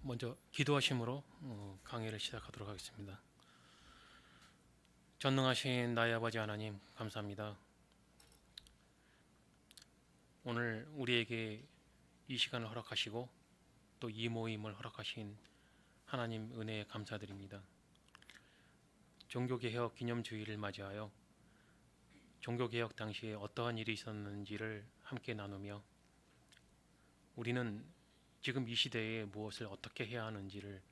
먼저 기도하심으로 강의를 시작하도록 하겠습니다. 전능하신 나의 아버지 하나님 감사합니다. 오늘 우리에게 이 시간을 허락하시고 또 이 모임을 허락하신 하나님 은혜에 감사드립니다. 종교개혁 기념주의를 맞이하여 종교개혁 당시에 어떠한 일이 있었는지를 함께 나누며 우리는 지금 이 시대에 무엇을 어떻게 해야 하는지를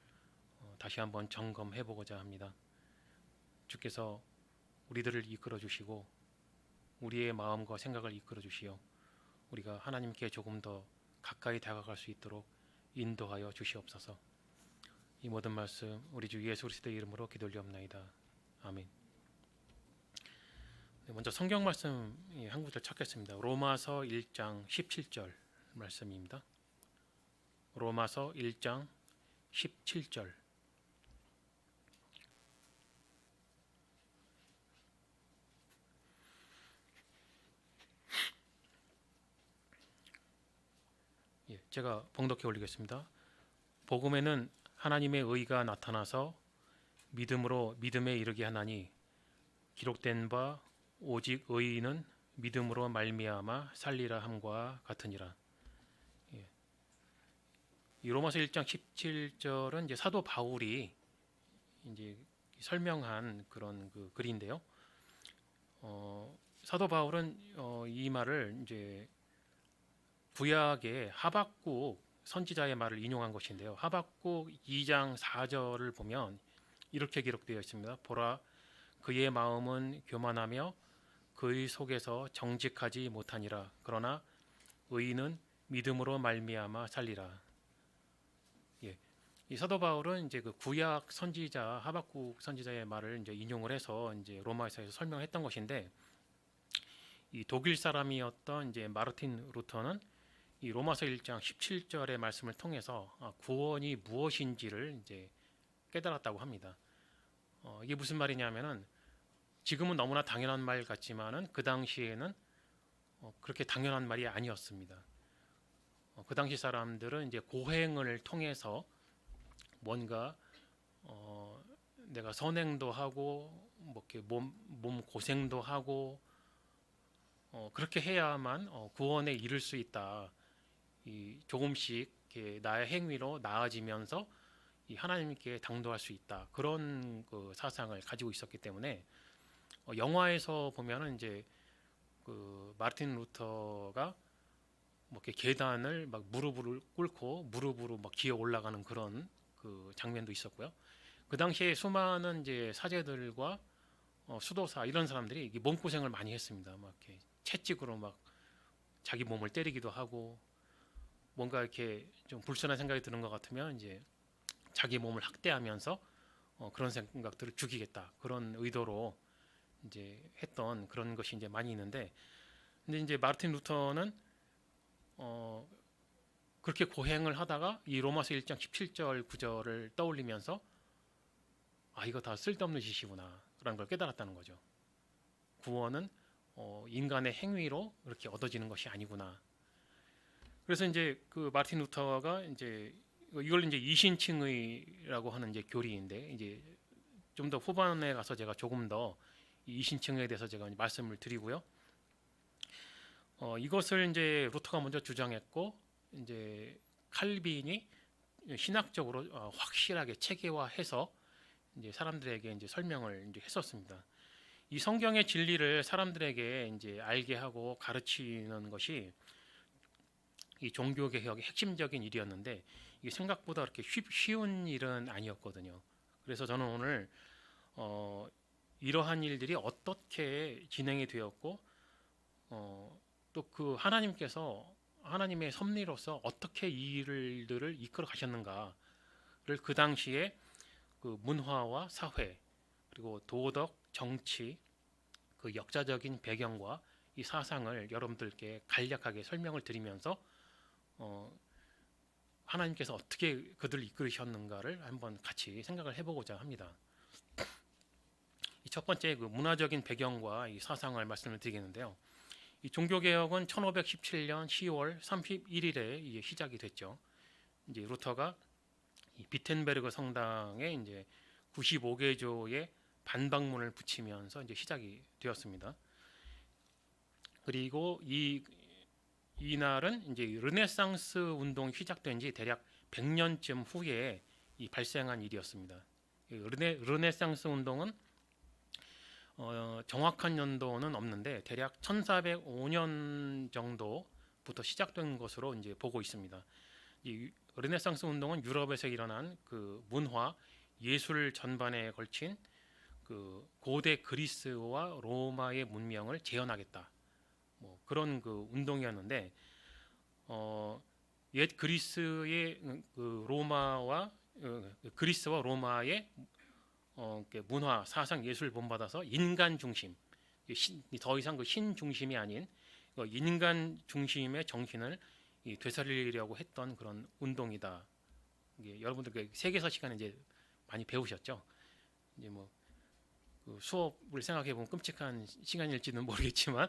다시 한번 점검해 보고자 합니다. 주께서 우리들을 이끌어 주시고 우리의 마음과 생각을 이끌어 주시어 우리가 하나님께 조금 더 가까이 다가갈 수 있도록 인도하여 주시옵소서. 이 모든 말씀 우리 주 예수 그리스도의 이름으로 기도드리옵나이다. 아멘. 먼저 성경 말씀 한 구절 찾겠습니다. 로마서 1장 17절 말씀입니다. 로마서 1장 17절. 제가 봉독해 올리겠습니다. 복음에는 하나님의 의가 나타나서 믿음으로 믿음에 이르게 하나니 기록된 바 오직 의인은 믿음으로 말미암아 살리라 함과 같으니라. 이 로마서 1장 17절은 이제 사도 바울이 이제 설명한 그런 그 글인데요. 사도 바울은 이 말을 이제 구약의 하박국 선지자의 말을 인용한 것인데요. 하박국 2장 4절을 보면 이렇게 기록되어 있습니다. 보라, 그의 마음은 교만하며 그의 속에서 정직하지 못하니라. 그러나 의인은 믿음으로 말미암아 살리라. 이 사도 바울은 이제 그 구약 선지자 하박국 선지자의 말을 이제 인용을 해서 이제 로마서에서 설명했던 것인데, 이 독일 사람이었던 이제 마르틴 루터는 이 로마서 1장 17절의 말씀을 통해서 구원이 무엇인지를 이제 깨달았다고 합니다. 이게 무슨 말이냐면은 지금은 너무나 당연한 말 같지만은 그 당시에는 그렇게 당연한 말이 아니었습니다. 그 당시 사람들은 이제 고행을 통해서 뭔가 내가 선행도 하고 뭐 이렇게 몸 고생도 하고 그렇게 해야만 구원에 이를 수 있다. 이 조금씩 이렇게 나의 행위로 나아지면서 이 하나님께 당도할 수 있다. 그런 그 사상을 가지고 있었기 때문에 영화에서 보면은 이제 그 마르틴 루터가 뭐 이렇게 계단을 막 무릎을 꿇고 무릎으로 막 기어 올라가는 그런 그 장면도 있었고요. 그 당시에 수많은 이제 사제들과 수도사 이런 사람들이 몸고생을 많이 했습니다. 막 이렇게 채찍으로 막 자기 몸을 때리기도 하고 뭔가 이렇게 좀 불순한 생각이 드는 것 같으면 이제 자기 몸을 학대하면서 그런 생각들을 죽이겠다 그런 의도로 이제 했던 그런 것이 이제 많이 있는데, 근데 이제 마르틴 루터는 그렇게 고행을 하다가 이 로마서 1장 17절 9절을 떠올리면서 이거 다 쓸데없는 짓이구나 라는 걸 깨달았다는 거죠. 구원은 인간의 행위로 그렇게 얻어지는 것이 아니구나. 그래서 이제 그 마르틴 루터가 이제 이걸 이제 이신칭의라고 하는 이제 교리인데, 이제 좀 더 후반에 가서 제가 조금 더 이신칭의에 대해서 제가 말씀을 드리고요. 이것을 이제 루터가 먼저 주장했고 이제 칼빈이 신학적으로 확실하게 체계화해서 이제 사람들에게 이제 설명을 이제 했었습니다. 이 성경의 진리를 사람들에게 이제 알게 하고 가르치는 것이 이 종교 개혁의 핵심적인 일이었는데 이게 생각보다 그렇게 쉬운 일은 아니었거든요. 그래서 저는 오늘 이러한 일들이 어떻게 진행이 되었고 또 그 하나님께서 하나님의 섭리로서 어떻게 이 일들을 이끌어 가셨는가를 그 당시에 그 문화와 사회 그리고 도덕, 정치 그 역사적인 배경과 이 사상을 여러분들께 간략하게 설명을 드리면서 하나님께서 어떻게 그들을 이끌으셨는가를 한번 같이 생각을 해보고자 합니다. 이 첫 번째 그 문화적인 배경과 이 사상을 말씀을 드리겠는데요. 이 종교개혁은 1517년 10월 31일에 이게 시작이 됐죠. 이제 루터가 이 비텐베르그 성당에 이제 95개조의 반박문을 붙이면서 이제 시작이 되었습니다. 그리고 이날은 이제 르네상스 운동이 시작된 지 대략 100년쯤 후에 이 발생한 일이었습니다. 르네상스 운동은 정확한 연도는 없는데 대략 1405년 정도부터 시작된 것으로 이제 보고 있습니다. 이 르네상스 운동은 유럽에서 일어난 그 문화, 예술 전반에 걸친 그 고대 그리스와 로마의 문명을 재현하겠다. 뭐 그런 그 운동이었는데 옛 그리스의 그리스와 로마의 문화, 사상, 예술을 본받아서 인간 중심, 더 이상 그 신 중심이 아닌 인간 중심의 정신을 되살리려고 했던 그런 운동이다. 여러분들 그 세계사 시간에 이제 많이 배우셨죠? 이제 그 수업을 생각해 보면 끔찍한 시간일지는 모르겠지만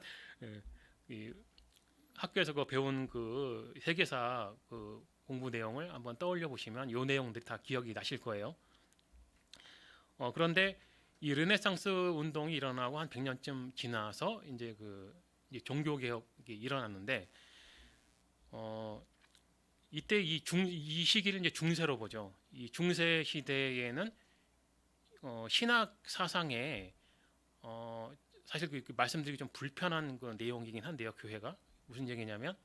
학교에서 그 배운 그 세계사 그 공부 내용을 한번 떠올려 보시면 이 내용들이 다 기억이 나실 거예요. 그런데 이 르네상스 운동이 일어나고 한 100년쯤 지나서 이제 이제 종교 개혁이 일어났는데 이때 이 시기를 이제 중세로 보죠. 이 중세 시대에는 신학 사상에 사실 그 말씀드리기 좀 불편한 그 내용이긴 한데요. 교회가 무슨 얘기냐면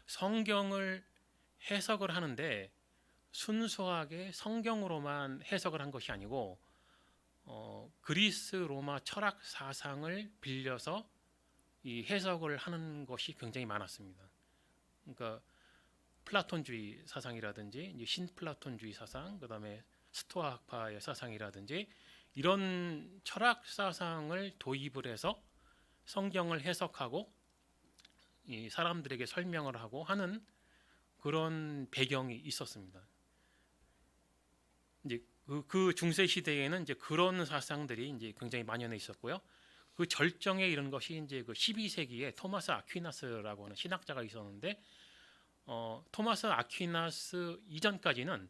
성경을 해석을 하는데 순수하게 성경으로만 해석을 한 것이 아니고 그리스 로마 철학 사상을 빌려서 이 해석을 하는 것이 굉장히 많았습니다. 그러니까 플라톤주의 사상이라든지 이제 신플라톤주의 사상, 그다음에 스토아파의 사상이라든지 이런 철학 사상을 도입을 해서 성경을 해석하고 이 사람들에게 설명을 하고 하는 그런 배경이 있었습니다. 이제 그 중세 시대에는 이제 그런 사상들이 이제 굉장히 만연해 있었고요. 그 절정에 이른 것이 이제 그 12세기에 토마스 아퀴나스라고 하는 신학자가 있었는데 토마스 아퀴나스 이전까지는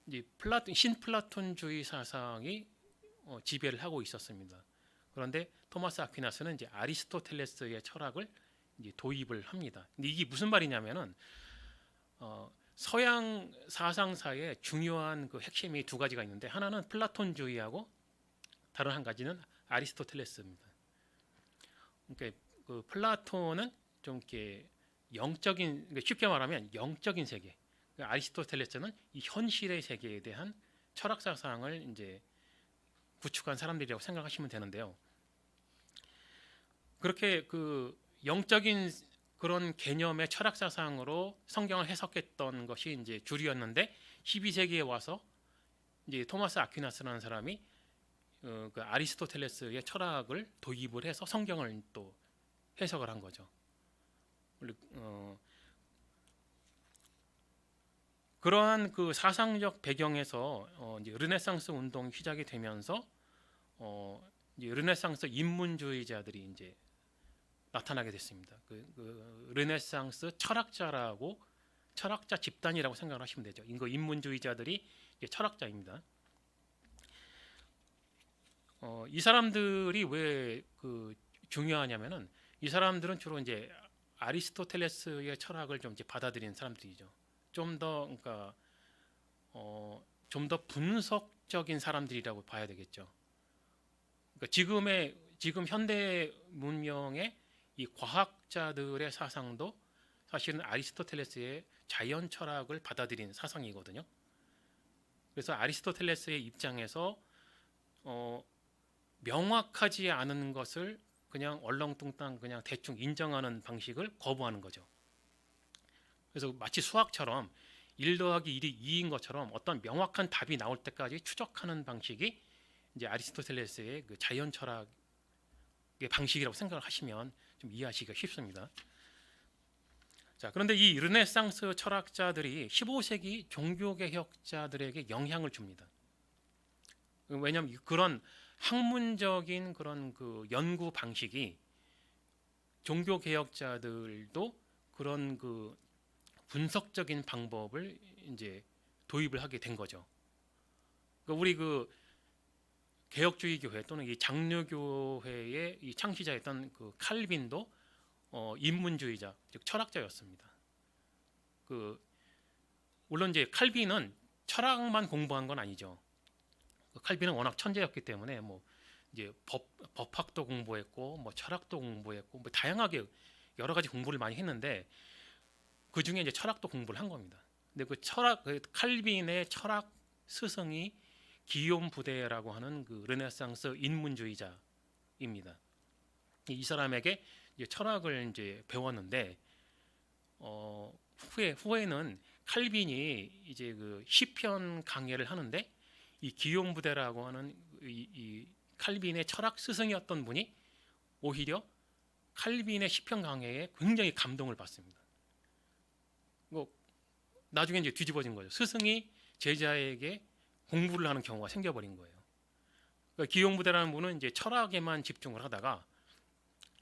이제 신플라톤주의 사상이 지배를 하고 있었습니다. 그런데 토마스 아퀴나스는 이제 아리스토텔레스의 철학을 이제 도입을 합니다. 근데 이게 무슨 말이냐면은 서양 사상사에 중요한 그 핵심이 두 가지가 있는데 하나는 플라톤주의하고 다른 한 가지는 아리스토텔레스입니다. 그러니까 그 플라톤은 좀 이렇게 영적인, 쉽게 말하면 영적인 세계, 아리스토텔레스는 이 현실의 세계에 대한 철학 사상을 이제 구축한 사람들이라고 생각하시면 되는데요. 그렇게 그 영적인 그런 개념의 철학 사상으로 성경을 해석했던 것이 이제 주류였는데 12세기에 와서 이제 토마스 아퀴나스라는 사람이 그 아리스토텔레스의 철학을 도입을 해서 성경을 또 해석을 한 거죠. 그러한 그 사상적 배경에서 이제 르네상스 운동이 시작이 되면서 이제 르네상스 인문주의자들이 이제 나타나게 됐습니다. 그 르네상스 철학자 집단이라고 생각을 하시면 되죠. 이거 인문주의자들이 이제 철학자입니다. 이 사람들이 왜 그 중요하냐면은 이 사람들은 주로 이제 아리스토텔레스의 철학을 좀 이제 받아들인 사람들이죠. 좀 더 그러니까 좀 더 분석적인 사람들이라고 봐야 되겠죠. 그러니까 지금 현대 문명의 이 과학자들의 사상도 사실은 아리스토텔레스의 자연 철학을 받아들인 사상이거든요. 그래서 아리스토텔레스의 입장에서 명확하지 않은 것을 그냥 얼렁뚱땅 그냥 대충 인정하는 방식을 거부하는 거죠. 그래서 마치 수학처럼 1 더하기 1이 2인 것처럼 어떤 명확한 답이 나올 때까지 추적하는 방식이 이제 아리스토텔레스의 그 자연 철학의 방식이라고 생각을 하시면 좀 이해하시기가 쉽습니다. 자, 그런데 이 르네상스 철학자들이 15세기 종교개혁자들에게 영향을 줍니다. 왜냐하면 그런 학문적인 그런 그 연구 방식이 종교개혁자들도 그런 그 분석적인 방법을 이제 도입을 하게 된 거죠. 그러니까 우리 그 개혁주의 교회 또는 이 장로교회의 이 창시자였던 그 칼빈도 인문주의자, 즉 철학자였습니다. 그 물론 이제 칼빈은 철학만 공부한 건 아니죠. 칼빈은 워낙 천재였기 때문에 뭐 이제 법학도 공부했고 뭐 철학도 공부했고 뭐 다양하게 여러 가지 공부를 많이 했는데 그 중에 이제 철학도 공부를 한 겁니다. 근데 그 칼빈의 철학 스승이 기욤 부데라고 하는 그 르네상스 인문주의자입니다. 이 사람에게 이제 철학을 이제 배웠는데 후에는 칼빈이 이제 그 시편 강해를 하는데 이 기욤 부데라고 하는 이 칼빈의 철학 스승이었던 분이 오히려 칼빈의 시편 강해에 굉장히 감동을 받습니다. 뭐 나중에 이제 뒤집어진 거죠. 스승이 제자에게 공부를 하는 경우가 생겨버린 거예요. 그러니까 기욤 부데라는 분은 이제 철학에만 집중을 하다가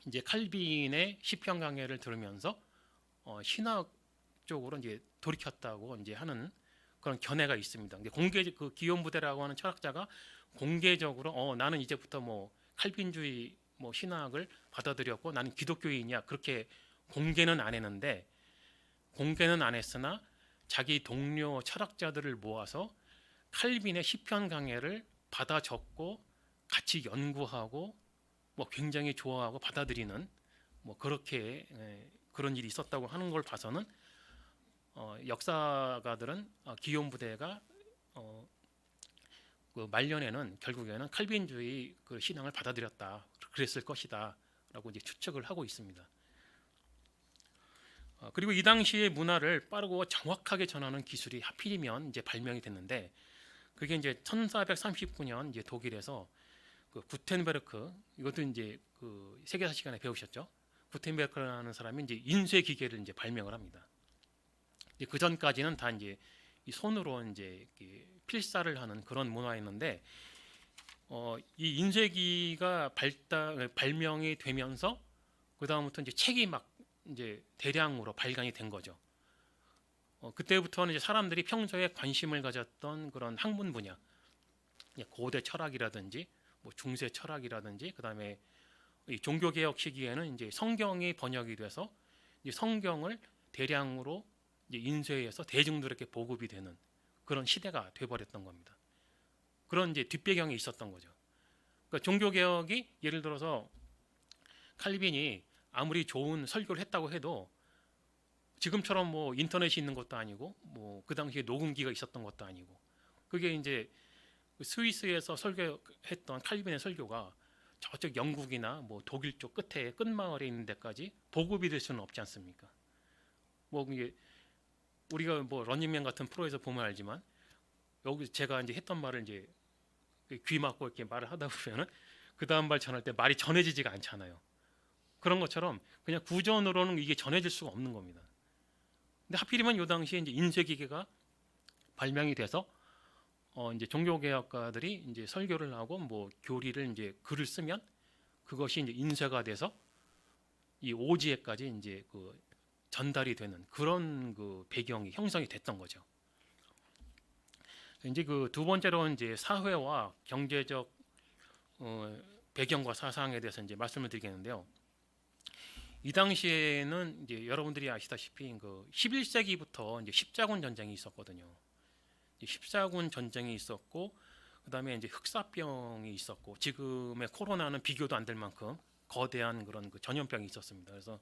이제 칼빈의 시편 강해를 들으면서 신학 쪽으로 이제 돌이켰다고 이제 하는 그런 견해가 있습니다. 근데 그 기욤 부데라고 하는 철학자가 공개적으로 나는 이제부터 뭐 칼빈주의 뭐 신학을 받아들였고 나는 기독교인이야 그렇게 공개는 안 했는데 공개는 안 했으나 자기 동료 철학자들을 모아서 칼빈의 시편 강해를 받아 적고 같이 연구하고 뭐 굉장히 좋아하고 받아들이는 뭐 그렇게 그런 일이 있었다고 하는 걸 봐서는 역사가들은 기욤 부데가 그 말년에는 결국에는 칼빈주의 그 신앙을 받아들였다 그랬을 것이다라고 이제 추측을 하고 있습니다. 그리고 이 당시의 문화를 빠르고 정확하게 전하는 기술이 하필이면 이제 발명이 됐는데 그게 이제 1439년 이제 독일에서 그 구텐베르크 이것도 이제 그 세계사 시간에 배우셨죠? 구텐베르크라는 사람이 이제 인쇄 기계를 이제 발명을 합니다. 그 전까지는 다 이제 이 손으로 이제 필사를 하는 그런 문화였는데 이 인쇄기가 발명이 되면서 그 다음부터 이제 책이 막 이제 대량으로 발간이 된 거죠. 그때부터는 이제 사람들이 평소에 관심을 가졌던 그런 학문 분야, 고대 철학이라든지 뭐 중세 철학이라든지 그다음에 이 종교 개혁 시기에는 이제 성경이 번역이 돼서 이제 성경을 대량으로 이제 인쇄해서 대중들에게 보급이 되는 그런 시대가 돼버렸던 겁니다. 그런 이제 뒷배경이 있었던 거죠. 그러니까 종교 개혁이 예를 들어서 칼빈이 아무리 좋은 설교를 했다고 해도 지금처럼 뭐 인터넷이 있는 것도 아니고 뭐 그 당시에 녹음기가 있었던 것도 아니고 그게 이제 스위스에서 설교했던 칼빈의 설교가 저쪽 영국이나 뭐 독일 쪽 끝에 끝마을에 있는 데까지 보급이 될 수는 없지 않습니까? 뭐 이게 우리가 뭐 런닝맨 같은 프로에서 보면 알지만 여기 제가 이제 했던 말을 이제 귀 막고 이렇게 말을 하다 보면은 그 다음 말 전할 때 말이 전해지지가 않잖아요. 그런 것처럼 그냥 구전으로는 이게 전해질 수가 없는 겁니다. 근데 하필이면 이 당시에 이제 인쇄기계가 발명이 돼서 이제 종교개혁가들이 이제 설교를 하고 뭐 교리를 이제 글을 쓰면 그것이 이제 인쇄가 돼서 이 오지에까지 이제 그 전달이 되는 그런 그 배경이 형성이 됐던 거죠. 이제 그 두 번째로 이제 사회와 경제적 배경과 사상에 대해서 이제 말씀을 드리겠는데요. 이 당시에는 이제 여러분들이 아시다시피 그 11세기부터 이제 십자군 전쟁이 있었거든요. 십자군 전쟁이 있었고 그다음에 이제 흑사병이 있었고 지금의 코로나는 비교도 안 될 만큼 거대한 그런 그 전염병이 있었습니다. 그래서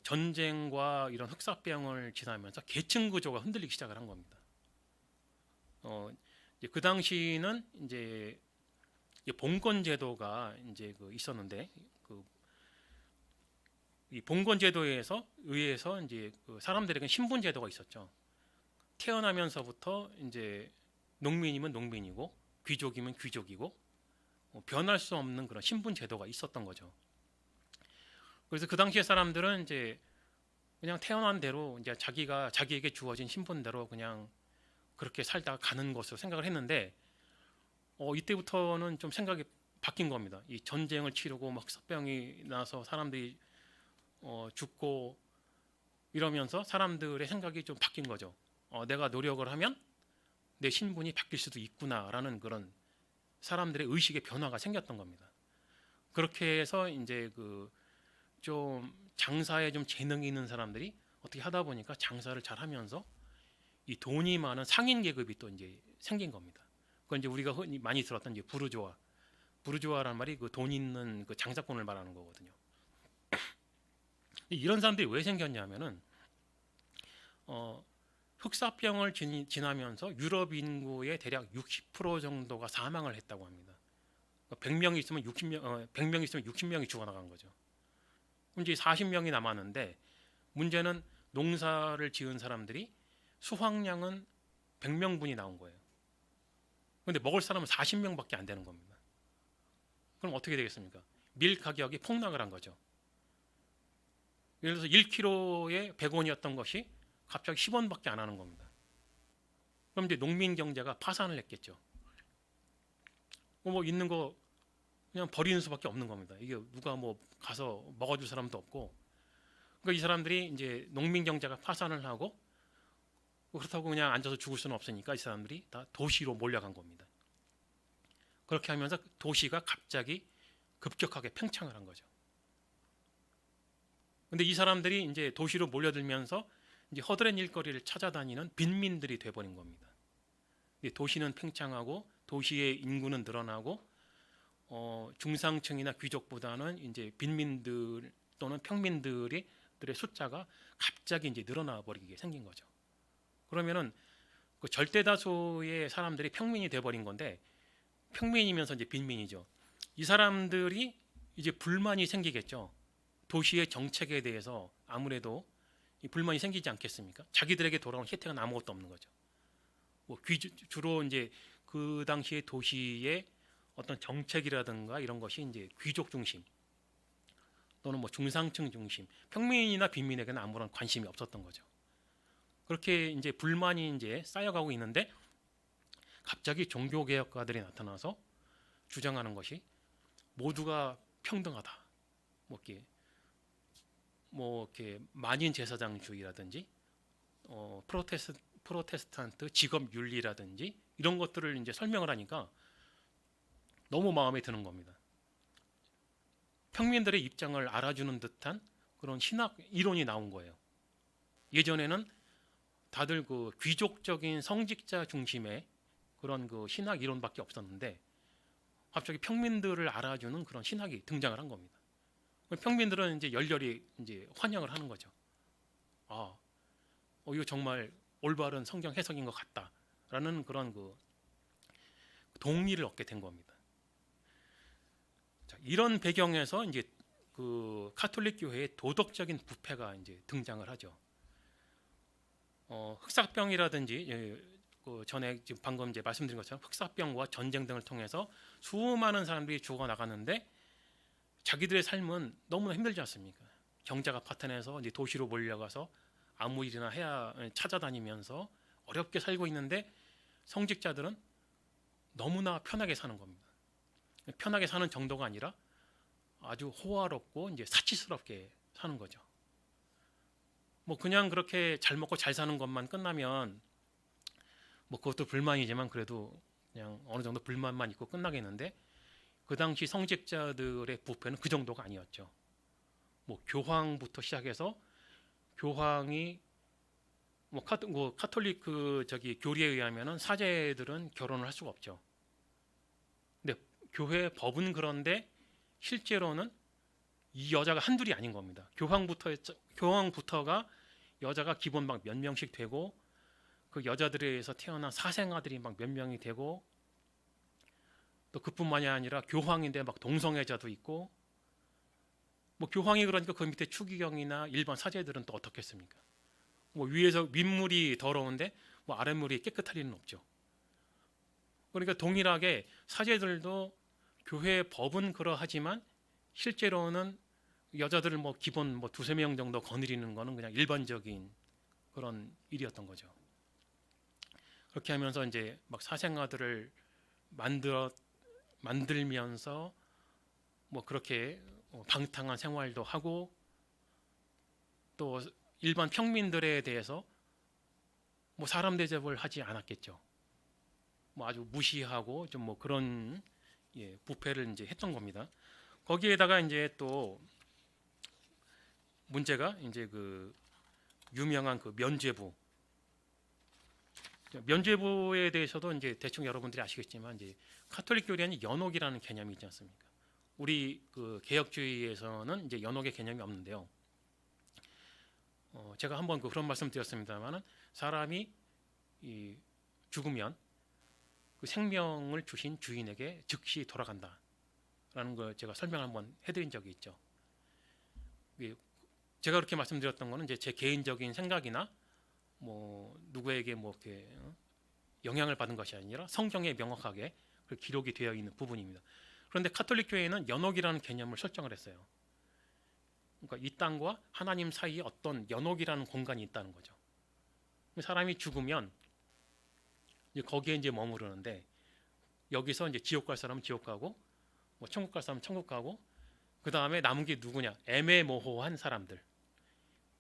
전쟁과 이런 흑사병을 지나면서 계층 구조가 흔들리기 시작을 한 겁니다. 이제 그 당시는 이제 봉건 제도가 이제 그 있었는데 이 봉건 제도에서 의해서 이제 그 사람들에게 신분 제도가 있었죠. 태어나면서부터 이제 농민이면 농민이고 귀족이면 귀족이고 변할 수 없는 그런 신분 제도가 있었던 거죠. 그래서 그 당시에 사람들은 이제 그냥 태어난 대로 이제 자기에게 주어진 신분대로 그냥 그렇게 살다가 가는 것으로 생각을 했는데 이때부터는 좀 생각이 바뀐 겁니다. 이 전쟁을 치르고 막 흑사병이 나서 사람들이 죽고 이러면서 사람들의 생각이 좀 바뀐 거죠. 내가 노력을 하면 내 신분이 바뀔 수도 있구나라는 그런 사람들의 의식의 변화가 생겼던 겁니다. 그렇게 해서 이제 그 좀 장사에 좀 재능이 있는 사람들이 어떻게 하다 보니까 장사를 잘 하면서 이 돈이 많은 상인 계급이 또 이제 생긴 겁니다. 그건 이제 우리가 흔히 많이 들었던 이제 부르주아라는 말이 그 돈 있는 그 장사꾼을 말하는 거거든요. 이런 사람들이 왜 생겼냐면은 흑사병을 지나면서 유럽 인구의 대략 60% 정도가 사망을 했다고 합니다. 100명이 있으면 100명이 있으면 60명이 죽어나간 거죠. 그럼 이제 40명이 남았는데 문제는 농사를 지은 사람들이 수확량은 100명분이 나온 거예요. 그런데 먹을 사람은 40명밖에 안 되는 겁니다. 그럼 어떻게 되겠습니까? 밀 가격이 폭락을 한 거죠. 예를 들어서 1kg에 100원이었던 것이 갑자기 10원밖에 안 하는 겁니다. 그럼 이제 농민 경제가 파산을 했겠죠. 뭐 있는 거 그냥 버리는 수밖에 없는 겁니다. 이게 누가 뭐 가서 먹어줄 사람도 없고, 그러니까 이 사람들이 이제 농민 경제가 파산을 하고 그렇다고 그냥 앉아서 죽을 수는 없으니까 이 사람들이 다 도시로 몰려간 겁니다. 그렇게 하면서 도시가 갑자기 급격하게 팽창을 한 거죠. 근데 이 사람들이 이제 도시로 몰려들면서 이제 허드렛 일거리를 찾아다니는 빈민들이 돼버린 겁니다. 도시는 팽창하고 도시의 인구는 늘어나고 중상층이나 귀족보다는 이제 빈민들 또는 평민들의 숫자가 갑자기 이제 늘어나 버리게 생긴 거죠. 그러면은 그 절대 다수의 사람들이 평민이 돼버린 건데, 평민이면서 이제 빈민이죠. 이 사람들이 이제 불만이 생기겠죠. 도시의 정책에 대해서 아무래도 불만이 생기지 않겠습니까? 자기들에게 돌아온 혜택은 아무것도 없는 거죠. 뭐 주로 이제 그 당시의 도시의 어떤 정책이라든가 이런 것이 이제 귀족 중심 또는 뭐 중상층 중심, 평민이나 빈민에게는 아무런 관심이 없었던 거죠. 그렇게 이제 불만이 이제 쌓여가고 있는데 갑자기 종교개혁가들이 나타나서 주장하는 것이 모두가 평등하다. 뭐 이렇게 만인 제사장주의라든지 프로테스탄트 직업 윤리라든지 이런 것들을 이제 설명을 하니까 너무 마음에 드는 겁니다. 평민들의 입장을 알아주는 듯한 그런 신학 이론이 나온 거예요. 예전에는 다들 그 귀족적인 성직자 중심의 그런 그 신학 이론밖에 없었는데 갑자기 평민들을 알아주는 그런 신학이 등장을 한 겁니다. 평민들은 이제 열렬히 이제 환영을 하는 거죠. 이거 정말 올바른 성경 해석인 것 같다라는 그런 그 동의를 얻게 된 겁니다. 자, 이런 배경에서 이제 그 카톨릭 교회의 도덕적인 부패가 이제 등장을 하죠. 흑사병이라든지 그 전에 지금 방금 이제 말씀드린 것처럼 흑사병과 전쟁 등을 통해서 수많은 사람들이 죽어 나가는데 자기들의 삶은 너무나 힘들지 않습니까? 경제가 파탄해서 이제 도시로 몰려가서 아무 일이나 해야 찾아다니면서 어렵게 살고 있는데 성직자들은 너무나 편하게 사는 겁니다. 편하게 사는 정도가 아니라 아주 호화롭고 이제 사치스럽게 사는 거죠. 뭐 그냥 그렇게 잘 먹고 잘 사는 것만 끝나면 뭐 그것도 불만이지만 그래도 그냥 어느 정도 불만만 있고 끝나겠는데 그 당시 성직자들의 부패는 그 정도가 아니었죠. 뭐 교황부터 시작해서 교황이 뭐 카톨릭 그 교리에 의하면은 사제들은 결혼을 할 수가 없죠. 근데 교회 법은 그런데 실제로는 이 여자가 한둘이 아닌 겁니다. 교황부터가 여자가 기본 막 몇 명씩 되고 그 여자들에 의해서 태어난 사생아들이 막 몇 명이 되고 또 그뿐만이 아니라 교황인데 막 동성애자도 있고 뭐 교황이 그러니까 그 밑에 추기경이나 일반 사제들은 또 어떻겠습니까? 뭐 위에서 윗물이 더러운데 뭐 아랫물이 깨끗할 리는 없죠. 그러니까 동일하게 사제들도 교회 법은 그러하지만 실제로는 여자들을 뭐 기본 뭐 두세 명 정도 거느리는 거는 그냥 일반적인 그런 일이었던 거죠. 그렇게 하면서 이제 막 사생아들을 만들면서 뭐 그렇게 방탕한 생활도 하고 또 일반 평민들에 대해서 뭐 사람 대접을 하지 않았겠죠. 뭐 아주 무시하고 좀 뭐 그런 부패를 이제 했던 겁니다. 거기에다가 이제 또 문제가 이제 그 유명한 그 면죄부에 대해서도 이제 대충 여러분들이 아시겠지만 이제 카톨릭 교리에는 연옥이라는 개념이 있지 않습니까? 우리 그 개혁주의에서는 이제 연옥의 개념이 없는데요. 제가 한번 그런 말씀드렸습니다만은 사람이 죽으면 그 생명을 주신 주인에게 즉시 돌아간다라는 걸 제가 설명 한번 해드린 적이 있죠. 제가 그렇게 말씀드렸던 거는 이제 제 개인적인 생각이나 뭐 누구에게 뭐 이렇게 영향을 받은 것이 아니라 성경에 명확하게 기록이 되어 있는 부분입니다. 그런데 카톨릭 교회는 연옥이라는 개념을 설정을 했어요. 그러니까 이 땅과 하나님 사이에 어떤 연옥이라는 공간이 있다는 거죠. 사람이 죽으면 이제 거기에 이제 머무르는데 여기서 이제 지옥 갈 사람은 지옥 가고 뭐 천국 갈 사람은 천국 가고 그 다음에 남은 게 누구냐? 애매모호한 사람들.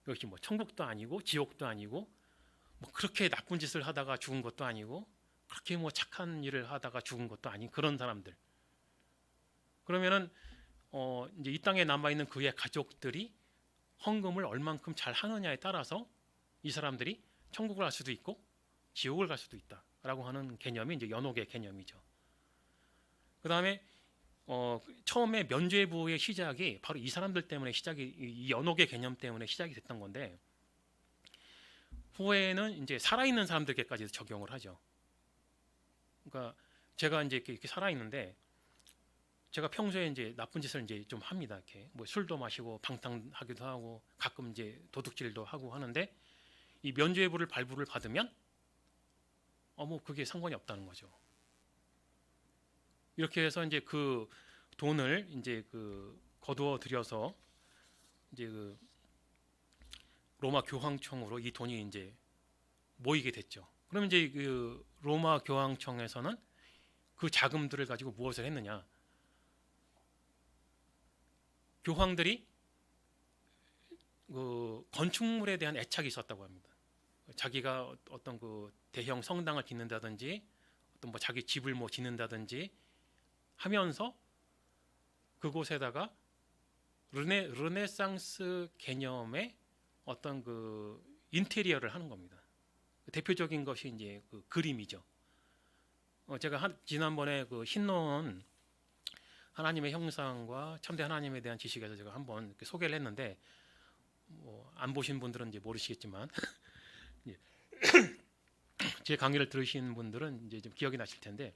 역시 뭐 천국도 아니고 지옥도 아니고 뭐 그렇게 나쁜 짓을 하다가 죽은 것도 아니고 그렇게 뭐 착한 일을 하다가 죽은 것도 아닌 그런 사람들. 그러면은 이제 이 땅에 남아 있는 그의 가족들이 헌금을 얼만큼 잘 하느냐에 따라서 이 사람들이 천국을 갈 수도 있고 지옥을 갈 수도 있다라고 하는 개념이 이제 연옥의 개념이죠. 그 다음에 처음에 면죄부의 시작이 바로 이 사람들 때문에 이 연옥의 개념 때문에 시작이 됐던 건데 후에는 이제 살아있는 사람들께까지 적용을 하죠. 그러니까 제가 이제 이렇게 살아 있는데 제가 평소에 이제 나쁜 짓을 이제 좀 합니다. 이렇게 뭐 술도 마시고 방탕하기도 하고 가끔 이제 도둑질도 하고 하는데 이 면죄부를 발부를 받으면 뭐 그게 상관이 없다는 거죠. 이렇게 해서 이제 그 돈을 이제 그 거두어 들여서 이제 그 로마 교황청으로 이 돈이 이제 모이게 됐죠. 그럼 이제 그 로마 교황청에서는 그 자금들을 가지고 무엇을 했느냐? 교황들이 그 건축물에 대한 애착이 있었다고 합니다. 자기가 어떤 그 대형 성당을 짓는다든지 어떤 뭐 자기 집을 뭐 짓는다든지 하면서 그곳에다가 르네상스 개념의 어떤 그 인테리어를 하는 겁니다. 대표적인 것이 이제 그 그림이죠. 제가 지난번에 그 흰노은 하나님의 형상과 참된 하나님에 대한 지식에서 제가 한번 이렇게 소개를 했는데 안 보신 분들은 이제 모르시겠지만 제 강의를 들으신 분들은 이제 좀 기억이 나실 텐데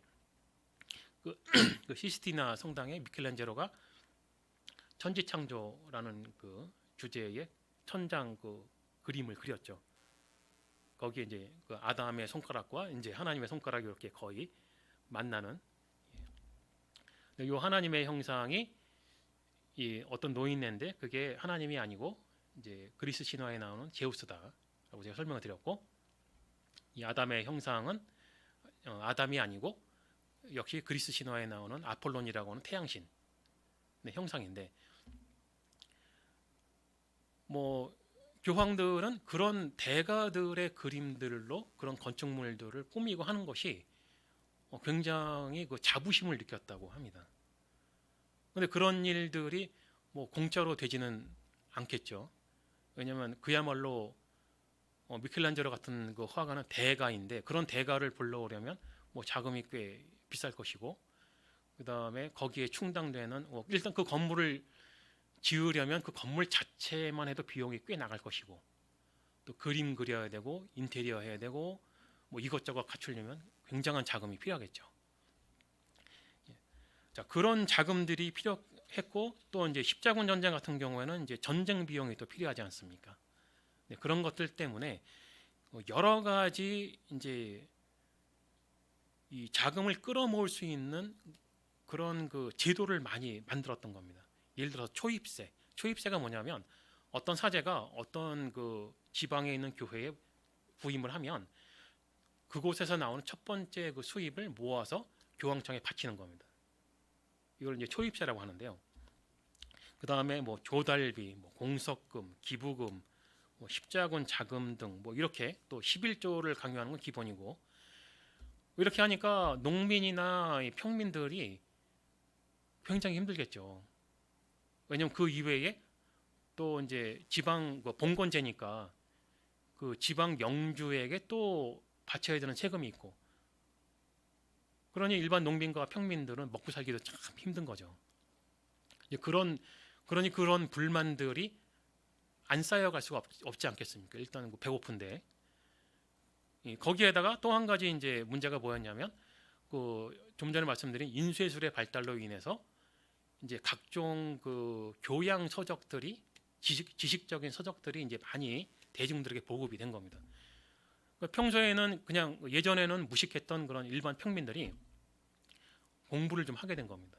그 시스티나 성당에 미켈란젤로가 천지창조라는 그 주제의 천장 그 그림을 그렸죠. 거기에 이제 그 아담의 손가락과 이제 하나님의 손가락이 이렇게 거의 만나는 이 하나님의 형상이 이 어떤 노인네인데 그게 하나님이 아니고 이제 그리스 신화에 나오는 제우스다라고 제가 설명을 드렸고 이 아담의 형상은 아담이 아니고 역시 그리스 신화에 나오는 아폴론이라고 하는 태양신 형상인데 뭐 교황들은 그런 대가들의 그림들로 그런 건축물들을 꾸미고 하는 것이 굉장히 그 자부심을 느꼈다고 합니다. 그런데 그런 일들이 뭐 공짜로 되지는 않겠죠. 왜냐하면 그야말로 미켈란젤로 같은 그 화가는 대가인데 그런 대가를 불러오려면 뭐 자금이 꽤 비쌀 것이고 그 다음에 거기에 충당되는 일단 그 건물을 지으려면 그 건물 자체만 해도 비용이 꽤 나갈 것이고 또 그림 그려야 되고 인테리어 해야 되고 뭐 이것저것 갖추려면 굉장한 자금이 필요하겠죠. 자, 그런 자금들이 필요했고 또 이제 십자군 전쟁 같은 경우에는 이제 전쟁 비용이 또 필요하지 않습니까? 네, 그런 것들 때문에 여러 가지 이제 이 자금을 끌어모을 수 있는 그런 그 제도를 많이 만들었던 겁니다. 예를 들어서 초입세. 초입세가 뭐냐면 어떤 사제가 어떤 그 지방에 있는 교회에 부임을 하면 그곳에서 나오는 첫 번째 그 수입을 모아서 교황청에 바치는 겁니다. 이걸 이제 초입세라고 하는데요. 그 다음에 뭐 조달비, 뭐 공석금, 기부금, 뭐 십자군 자금 등 뭐 이렇게 또 11조를 강요하는 건 기본이고, 이렇게 하니까 농민이나 이 평민들이 굉장히 힘들겠죠. 왜냐면 그 이외에 또 이제 지방 뭐 봉건제니까 그 지방 영주에게 또 바쳐야 되는 세금이 있고, 그러니 일반 농민과 평민들은 먹고 살기도 참 힘든 거죠. 이제 그런 불만들이 안 쌓여갈 수가 없지 않겠습니까? 일단 그 배고픈데, 거기에다가 또 한 가지 이제 문제가 뭐였냐면, 그 좀 전에 말씀드린 인쇄술의 발달로 인해서 이제 각종 그 교양 서적들이 지식적인 서적들이 이제 많이 대중들에게 보급이 된 겁니다. 평소에는 그냥 예전에는 무식했던 그런 일반 평민들이 공부를 좀 하게 된 겁니다.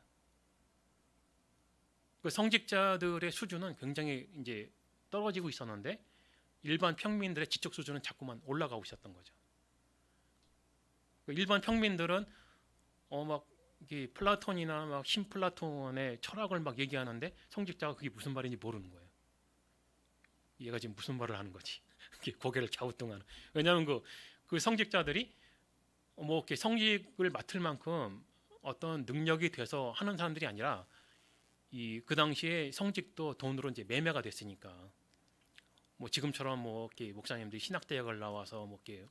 그 성직자들의 수준은 굉장히 이제 떨어지고 있었는데 일반 평민들의 지적 수준은 자꾸만 올라가고 있었던 거죠. 일반 평민들은 막 플라톤이나 막 신플라톤의 철학을 막 얘기하는데 성직자가 그게 무슨 말인지 모르는 거예요. 얘가 지금 무슨 말을 하는 거지? 고개를 갸우뚱하는. 왜냐하면 그 성직자들이 뭐 이렇게 성직을 맡을 만큼 어떤 능력이 돼서 하는 사람들이 아니라 그 당시에 성직도 돈으로 이제 매매가 됐으니까, 뭐 지금처럼 뭐 이렇게 목사님들이 신학대학을 나와서 뭐 이렇게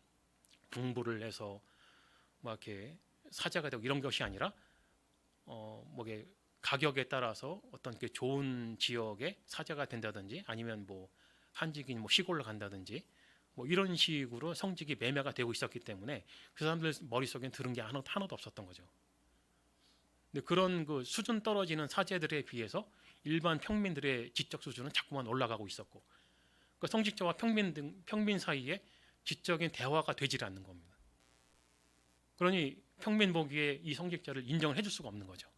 공부를 해서 막 이렇게 사자가 되고 이런 것이 아니라 뭐 이게 가격에 따라서 어떤 그 좋은 지역에 사자가 된다든지 아니면 뭐 한직인 뭐 시골로 간다든지 뭐 이런 식으로 성직이 매매가 되고 있었기 때문에 그 사람들 머릿속엔 들은 게 하나도 없었던 거죠. 근데 그런 그 수준 떨어지는 사제들에 비해서 일반 평민들의 지적 수준은 자꾸만 올라가고 있었고, 그 성직자와 평민 사이에 지적인 대화가 되질 않는 겁니다. 그러니 평민 보기에 이 성직자를 인정을 해줄 수가 없는 거죠.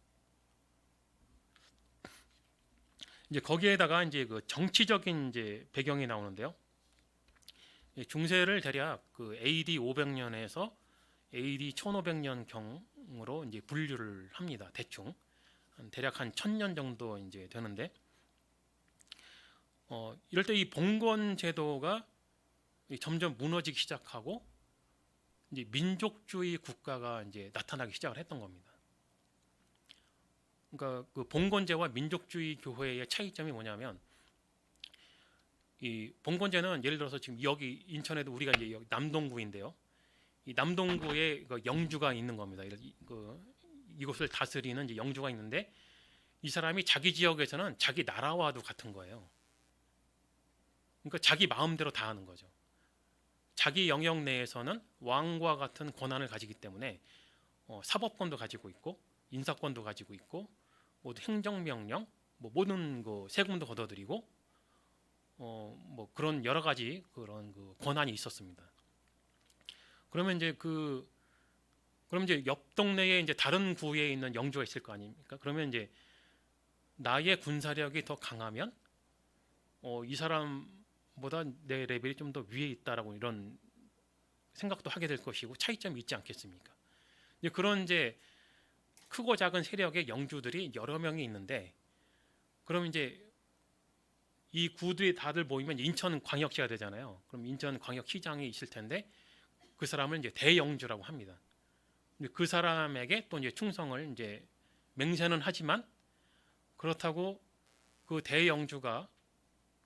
이제 거기에다가 이제 그 정치적인 이제 배경이 나오는데요. 중세를 대략 그 AD 500년에서 AD 1500년 경으로 이제 분류를 합니다. 대충 대략 한 1000년 정도 이제 되는데, 이럴 때 이 봉건 제도가 점점 무너지기 시작하고 이제 민족주의 국가가 이제 나타나기 시작을 했던 겁니다. 그러니까 그 봉건제와 민족주의 교회의 차이점이 뭐냐면, 이 봉건제는 예를 들어서 지금 여기 인천에도 우리가 이제 여기 남동구인데요. 이 남동구에 그 영주가 있는 겁니다. 이곳을 다스리는 이제 영주가 있는데 이 사람이 자기 지역에서는 자기 나라와도 같은 거예요. 그러니까 자기 마음대로 다 하는 거죠. 자기 영역 내에서는 왕과 같은 권한을 가지기 때문에 사법권도 가지고 있고 인사권도 가지고 있고 모두 행정명령, 뭐 모든 그 세금도 걷어들이고 뭐 그런 여러 가지 그런 그 권한이 있었습니다. 그러면 이제 그럼 이제 옆 동네에 이제 다른 구에 있는 영주가 있을 거 아닙니까? 그러면 이제 나의 군사력이 더 강하면 이 사람보다 내 레벨이 좀 더 위에 있다라고 이런 생각도 하게 될 것이고 차이점이 있지 않겠습니까? 이제 그런 이제 크고 작은 세력의 영주들이 여러 명이 있는데, 그럼 이제 이 구들이 다들 모이면 인천광역시가 되잖아요. 그럼 인천광역시장이 있을 텐데 그 사람을 이제 대영주라고 합니다. 그 사람에게 또 이제 충성을 이제 맹세는 하지만 그렇다고 그 대영주가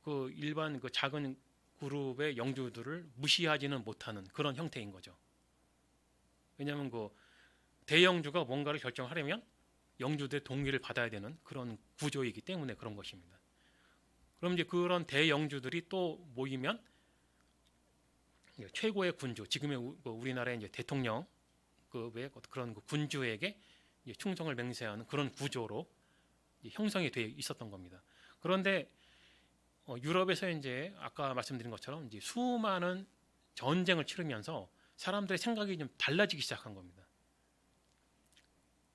그 일반 그 작은 그룹의 영주들을 무시하지는 못하는 그런 형태인 거죠. 왜냐하면 그 대영주가 뭔가를 결정하려면 영주들의 동의를 받아야 되는 그런 구조이기 때문에 그런 것입니다. 그럼 이제 그런 대영주들이 또 모이면 최고의 군주, 지금의 우리나라의 이제 대통령 그런 군주에게 충성을 맹세하는 그런 구조로 형성이 되어 있었던 겁니다. 그런데 유럽에서 이제 아까 말씀드린 것처럼 이제 수많은 전쟁을 치르면서 사람들의 생각이 좀 달라지기 시작한 겁니다.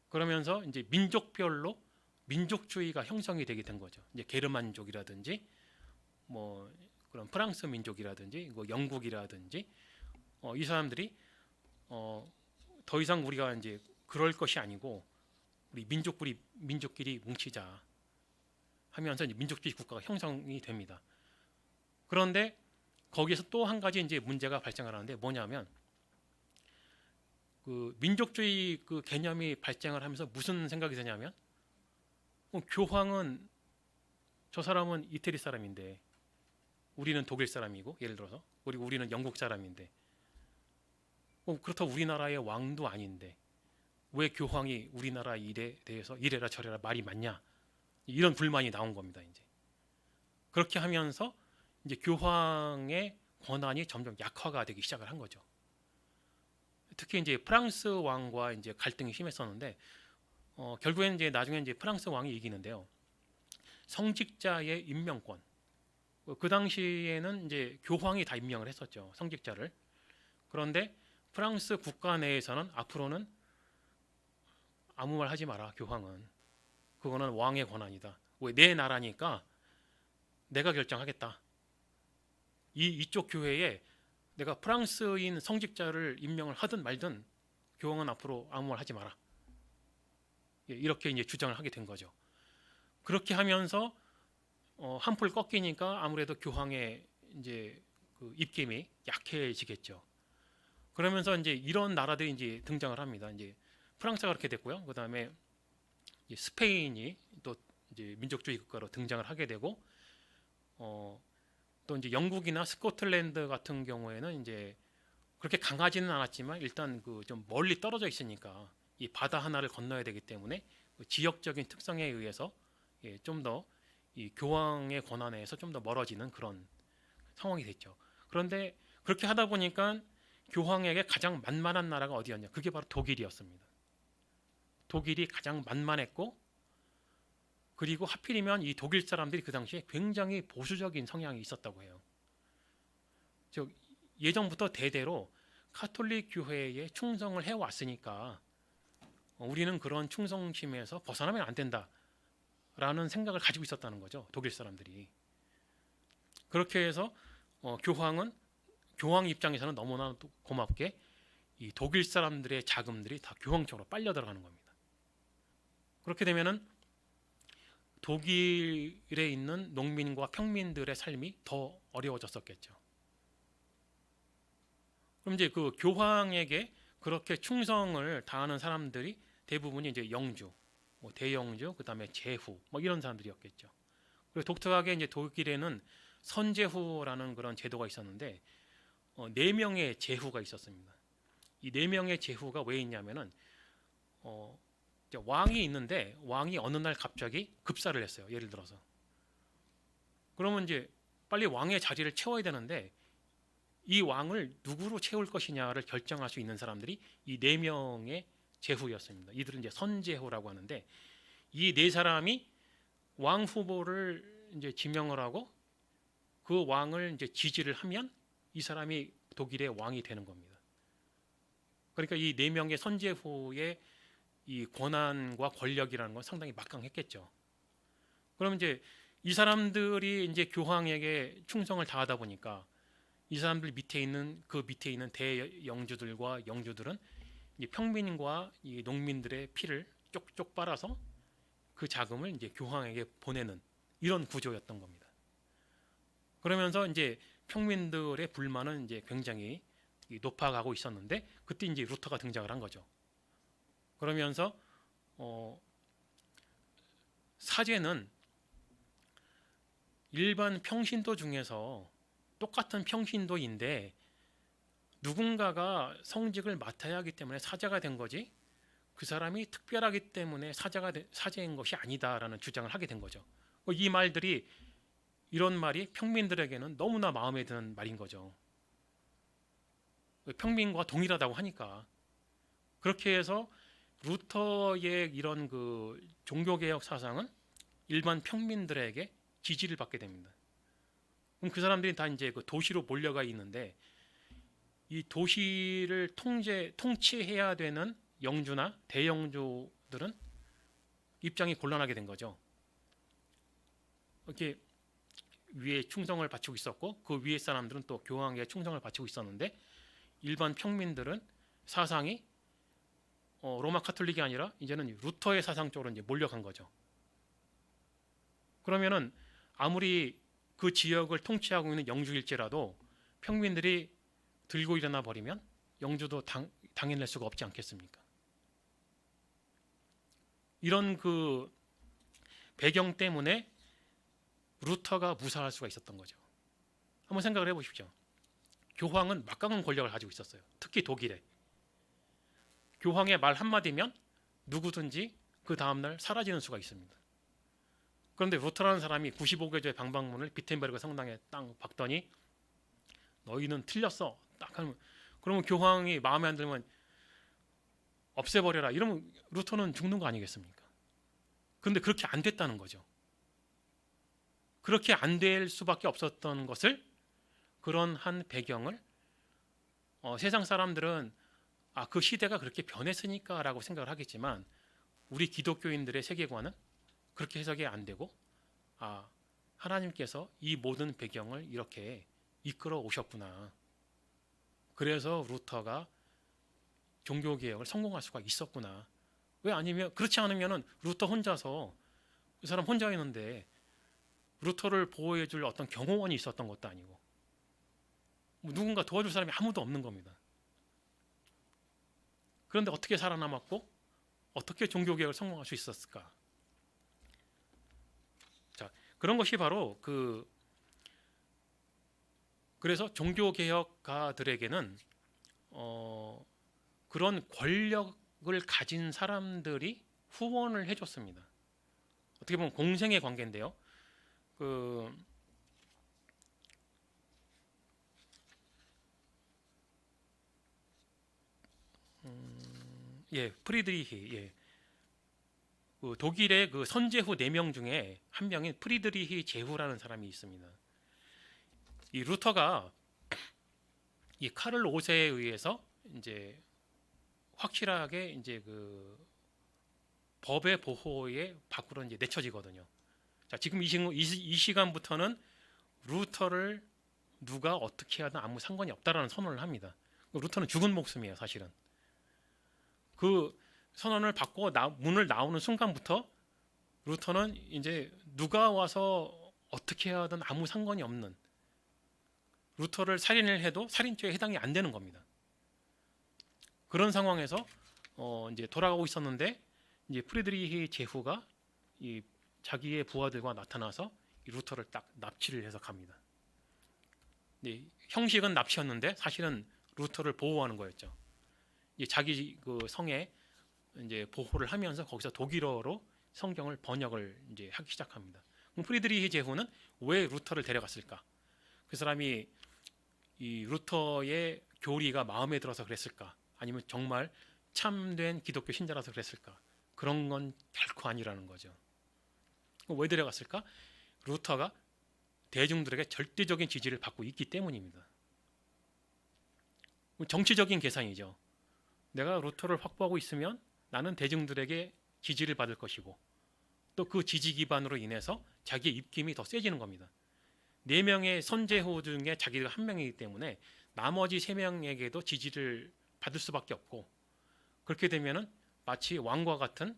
그러면서 이제 민족별로 민족주의가 형성이 되게 된 거죠. 이제 게르만족이라든지 뭐 그런 프랑스 민족이라든지 뭐 영국이라든지 이 사람들이 더 이상 우리가 이제 그럴 것이 아니고 우리 민족끼리 뭉치자 하면서 이제 민족주의 국가가 형성이 됩니다. 그런데 거기에서 또 한 가지 이제 문제가 발생을 하는데 뭐냐면 그 민족주의 그 개념이 발생을 하면서 무슨 생각이 드냐면 교황은 저 사람은 이태리 사람인데 우리는 독일 사람이고 예를 들어서 그리고 우리는 영국 사람인데 그렇다고 우리나라의 왕도 아닌데 왜 교황이 우리나라 일에 대해서 이래라 저래라 말이 맞냐 이런 불만이 나온 겁니다. 이제 그렇게 하면서 이제 교황의 권한이 점점 약화가 되기 시작을 한 거죠. 특히 이제 프랑스 왕과 이제 갈등이 심했었는데 결국에는 이제 나중에 이제 프랑스 왕이 이기는데요. 성직자의 임명권. 그 당시에는 이제 교황이 다 임명을 했었죠. 성직자를. 그런데 프랑스 국가 내에서는 앞으로는 아무 말 하지 마라. 교황은. 그거는 왕의 권한이다. 왜 내 나라니까 내가 결정하겠다. 이쪽 교회에 내가 프랑스인 성직자를 임명을 하든 말든 교황은 앞으로 아무 말 하지 마라. 이렇게 이제 주장을 하게 된 거죠. 그렇게 하면서 한풀 꺾이니까 아무래도 교황의 이제 그 입김이 약해지겠죠. 그러면서 이제 이런 나라들이 이제 등장을 합니다. 이제 프랑스가 그렇게 됐고요. 그 다음에 스페인이 또 이제 민족주의 국가로 등장을 하게 되고, 또 이제 영국이나 스코틀랜드 같은 경우에는 이제 그렇게 강하지는 않았지만 일단 그 좀 멀리 떨어져 있으니까 이 바다 하나를 건너야 되기 때문에 그 지역적인 특성에 의해서 좀 더 이 교황의 권한에서 좀 더 멀어지는 그런 상황이 됐죠. 그런데 그렇게 하다 보니까 교황에게 가장 만만한 나라가 어디였냐? 그게 바로 독일이었습니다. 독일이 가장 만만했고, 그리고 하필이면 이 독일 사람들이 그 당시에 굉장히 보수적인 성향이 있었다고 해요. 즉 예전부터 대대로 카톨릭 교회에 충성을 해왔으니까 우리는 그런 충성심에서 벗어나면 안 된다라는 생각을 가지고 있었다는 거죠. 독일 사람들이. 그렇게 해서 교황 입장에서는 너무나 고맙게 이 독일 사람들의 자금들이 다 교황 쪽으로 빨려 들어가는 겁니다. 그렇게 되면은 독일에 있는 농민과 평민들의 삶이 더 어려워졌었겠죠. 그럼 이제 그 교황에게 그렇게 충성을 다하는 사람들이 대부분이 이제 영주, 뭐 대영주, 그다음에 제후, 뭐 이런 사람들이었겠죠. 그리고 독특하게 이제 독일에는 선제후라는 그런 제도가 있었는데 4명의 제후가 있었습니다. 이 4명의 제후가 왜 있냐면은 왕이 있는데 왕이 어느 날 갑자기 급사를 했어요. 예를 들어서. 그러면 이제 빨리 왕의 자리를 채워야 되는데 이 왕을 누구로 채울 것이냐를 결정할 수 있는 사람들이 이 4명의 제후였습니다. 이들은 이제 선제후라고 하는데 이 4사람이 왕 후보를 이제 지명을 하고 그 왕을 이제 지지를 하면 이 사람이 독일의 왕이 되는 겁니다. 그러니까 이 4명의 선제후의 이 권한과 권력이라는 건 상당히 막강했겠죠. 그럼 이제 이 사람들이 이제 교황에게 충성을 다하다 보니까 이 사람들 밑에 있는 대영주들과 영주들은 이 평민과 이 농민들의 피를 쪽쪽 빨아서 그 자금을 이제 교황에게 보내는 이런 구조였던 겁니다. 그러면서 이제 평민들의 불만은 이제 굉장히 높아가고 있었는데 그때 이제 루터가 등장을 한 거죠. 그러면서 사제는 일반 평신도 중에서 똑같은 평신도인데 누군가가 성직을 맡아야 하기 때문에 사제가 된 거지 그 사람이 특별하기 때문에 사제인 것이 아니다라는 주장을 하게 된 거죠. 이 말들이 이런 말이 평민들에게는 너무나 마음에 드는 말인 거죠. 평민과 동일하다고 하니까. 그렇게 해서 루터의 이런 그 종교개혁 사상은 일반 평민들에게 지지를 받게 됩니다. 그럼 그 사람들이 다 이제 그 도시로 몰려가 있는데 이 도시를 통치해야 되는 영주나 대영주들은 입장이 곤란하게 된 거죠. 이렇게 위에 충성을 바치고 있었고 그 위에 사람들은 또 교황에 충성을 바치고 있었는데 일반 평민들은 사상이 로마 카톨릭이 아니라 이제는 루터의 사상 쪽으로 이제 몰려간 거죠. 그러면은 아무리 그 지역을 통치하고 있는 영주일지라도 평민들이 들고 일어나 버리면 영주도 당해낼 수가 없지 않겠습니까? 이런 그 배경 때문에 루터가 무사할 수가 있었던 거죠. 한번 생각을 해보십시오. 교황은 막강한 권력을 가지고 있었어요. 특히 독일에. 교황의 말 한마디면 누구든지 그 다음날 사라지는 수가 있습니다. 그런데 루터라는 사람이 95개조의 방방문을 비텐베르그 성당에 딱 박더니 너희는 틀렸어. 딱 하면 그러면 교황이 마음에 안 들면 없애버려라. 이러면 루터는 죽는 거 아니겠습니까? 그런데 그렇게 안 됐다는 거죠. 그렇게 안 될 수밖에 없었던 것을 그런 한 배경을 세상 사람들은 그 시대가 그렇게 변했으니까 라고 생각을 하겠지만 우리 기독교인들의 세계관은 그렇게 해석이 안 되고 하나님께서 이 모든 배경을 이렇게 이끌어 오셨구나. 그래서 루터가 종교개혁을 성공할 수가 있었구나. 왜 아니면 그렇지 않으면 루터 혼자서 그 사람 혼자 있는데 루터를 보호해줄 어떤 경호원이 있었던 것도 아니고 누군가 도와줄 사람이 아무도 없는 겁니다. 그런데 어떻게 살아남았고 어떻게 종교개혁을 성공할 수 있었을까? 자, 그런 것이 바로 그래서 종교개혁가들에게는 그런 권력을 가진 사람들이 후원을 해줬습니다. 어떻게 보면 공생의 관계인데요. 프리드리히, 독일의 그 선제후 4명 중에 한 명인 프리드리히 제후라는 사람이 있습니다. 이 루터가 이 카를 5세에 의해서 이제 확실하게 이제 그 법의 보호에 밖으로 이제 내쳐지거든요. 자, 지금 이 시간부터는 루터를 누가 어떻게 하든 아무 상관이 없다라는 선언을 합니다. 루터는 죽은 목숨이에요, 사실은. 그 선언을 받고 문을 나오는 순간부터 루터는 이제 누가 와서 어떻게 하든 아무 상관이 없는, 루터를 살인을 해도 살인죄에 해당이 안 되는 겁니다. 그런 상황에서 이제 돌아가고 있었는데 이제 프리드리히 제후가 이 자기의 부하들과 나타나서 이 루터를 딱 납치를 해서 갑니다. 형식은 납치였는데 사실은 루터를 보호하는 거였죠. 자기 그 성에 이제 보호를 하면서 거기서 독일어로 성경을 번역을 이제 하기 시작합니다. 그럼 프리드리히 제후는 왜 루터를 데려갔을까? 그 사람이 이 루터의 교리가 마음에 들어서 그랬을까? 아니면 정말 참된 기독교 신자라서 그랬을까? 그런 건 결코 아니라는 거죠. 왜 데려갔을까? 루터가 대중들에게 절대적인 지지를 받고 있기 때문입니다. 정치적인 계산이죠. 내가 루터를 확보하고 있으면 나는 대중들에게 지지를 받을 것이고 또 그 지지 기반으로 인해서 자기의 입김이 더 세지는 겁니다. 4명의 선제후 중에 자기가 한 명이기 때문에 나머지 3명에게도 지지를 받을 수밖에 없고 그렇게 되면은 마치 왕과 같은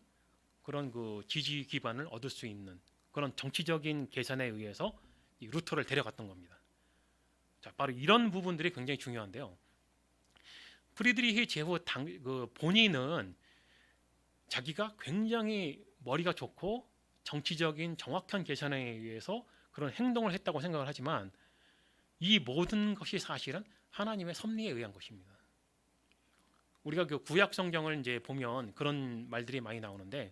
그런 그 지지 기반을 얻을 수 있는 그런 정치적인 계산에 의해서 이 루터를 데려갔던 겁니다. 자, 바로 이런 부분들이 굉장히 중요한데요. 프리드리히 제후 본인은 자기가 굉장히 머리가 좋고 정치적인 정확한 계산에 의해서 그런 행동을 했다고 생각을 하지만 이 모든 것이 사실은 하나님의 섭리에 의한 것입니다. 우리가 그 구약 성경을 이제 보면 그런 말들이 많이 나오는데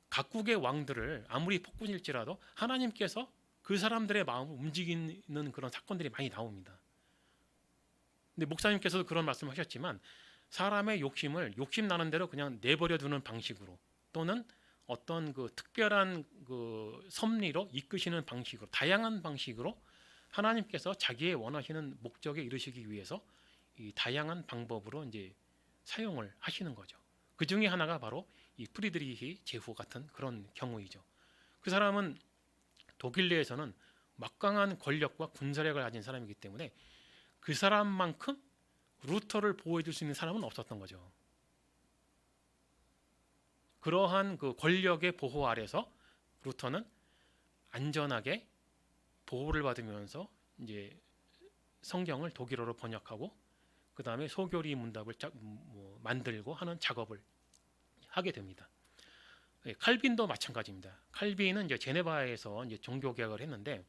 각국의 왕들을 아무리 폭군일지라도 하나님께서 그 사람들의 마음을 움직이는 그런 사건들이 많이 나옵니다. 근데 목사님께서도 그런 말씀을 하셨지만 사람의 욕심 나는 대로 그냥 내버려 두는 방식으로 또는 어떤 그 특별한 그 섭리로 이끄시는 방식으로 다양한 방식으로 하나님께서 자기의 원하시는 목적에 이르시기 위해서 이 다양한 방법으로 이제 사용을 하시는 거죠. 그 중에 하나가 바로 이 프리드리히 제후 같은 그런 경우이죠. 그 사람은 독일 내에서는 막강한 권력과 군사력을 가진 사람이기 때문에 그 사람만큼 루터를 보호해 줄 수 있는 사람은 없었던 거죠. 그러한 그 권력의 보호 아래서 루터는 안전하게 보호를 받으면서 이제 성경을 독일어로 번역하고 그 다음에 소교리 문답을 만들고 하는 작업을 하게 됩니다. 예, 칼빈도 마찬가지입니다. 칼빈은 이제 제네바에서 이제 종교 개혁을 했는데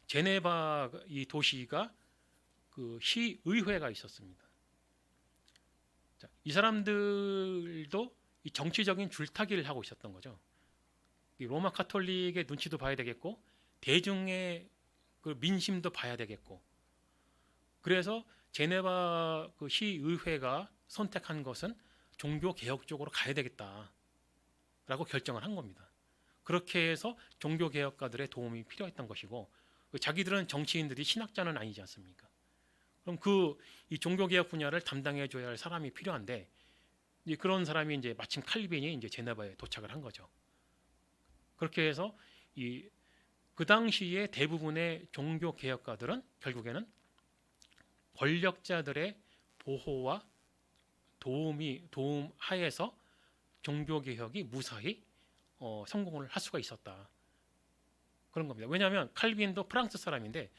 제네바 이 도시가 그 시의회가 있었습니다. 자, 이 사람들도 이 정치적인 줄타기를 하고 있었던 거죠. 이 로마 카톨릭의 눈치도 봐야 되겠고 대중의 그 민심도 봐야 되겠고 그래서 제네바 그 시의회가 선택한 것은 종교 개혁 쪽으로 가야 되겠다라고 결정을 한 겁니다. 그렇게 해서 종교 개혁가들의 도움이 필요했던 것이고 자기들은 정치인들이 신학자는 아니지 않습니까? 그럼 이 종교 개혁 분야를 담당해 줘야 할 사람이 필요한데 이제 그런 사람이 이제 마침 칼빈이 이제 제네바에 도착을 한 거죠. 그렇게 해서 그 당시에 대부분의 종교 개혁가들은 결국에는 권력자들의 보호와 도움 하에서 종교 개혁이 무사히 성공을 할 수가 있었다. 그런 겁니다. 왜냐하면 칼빈도 프랑스 사람인데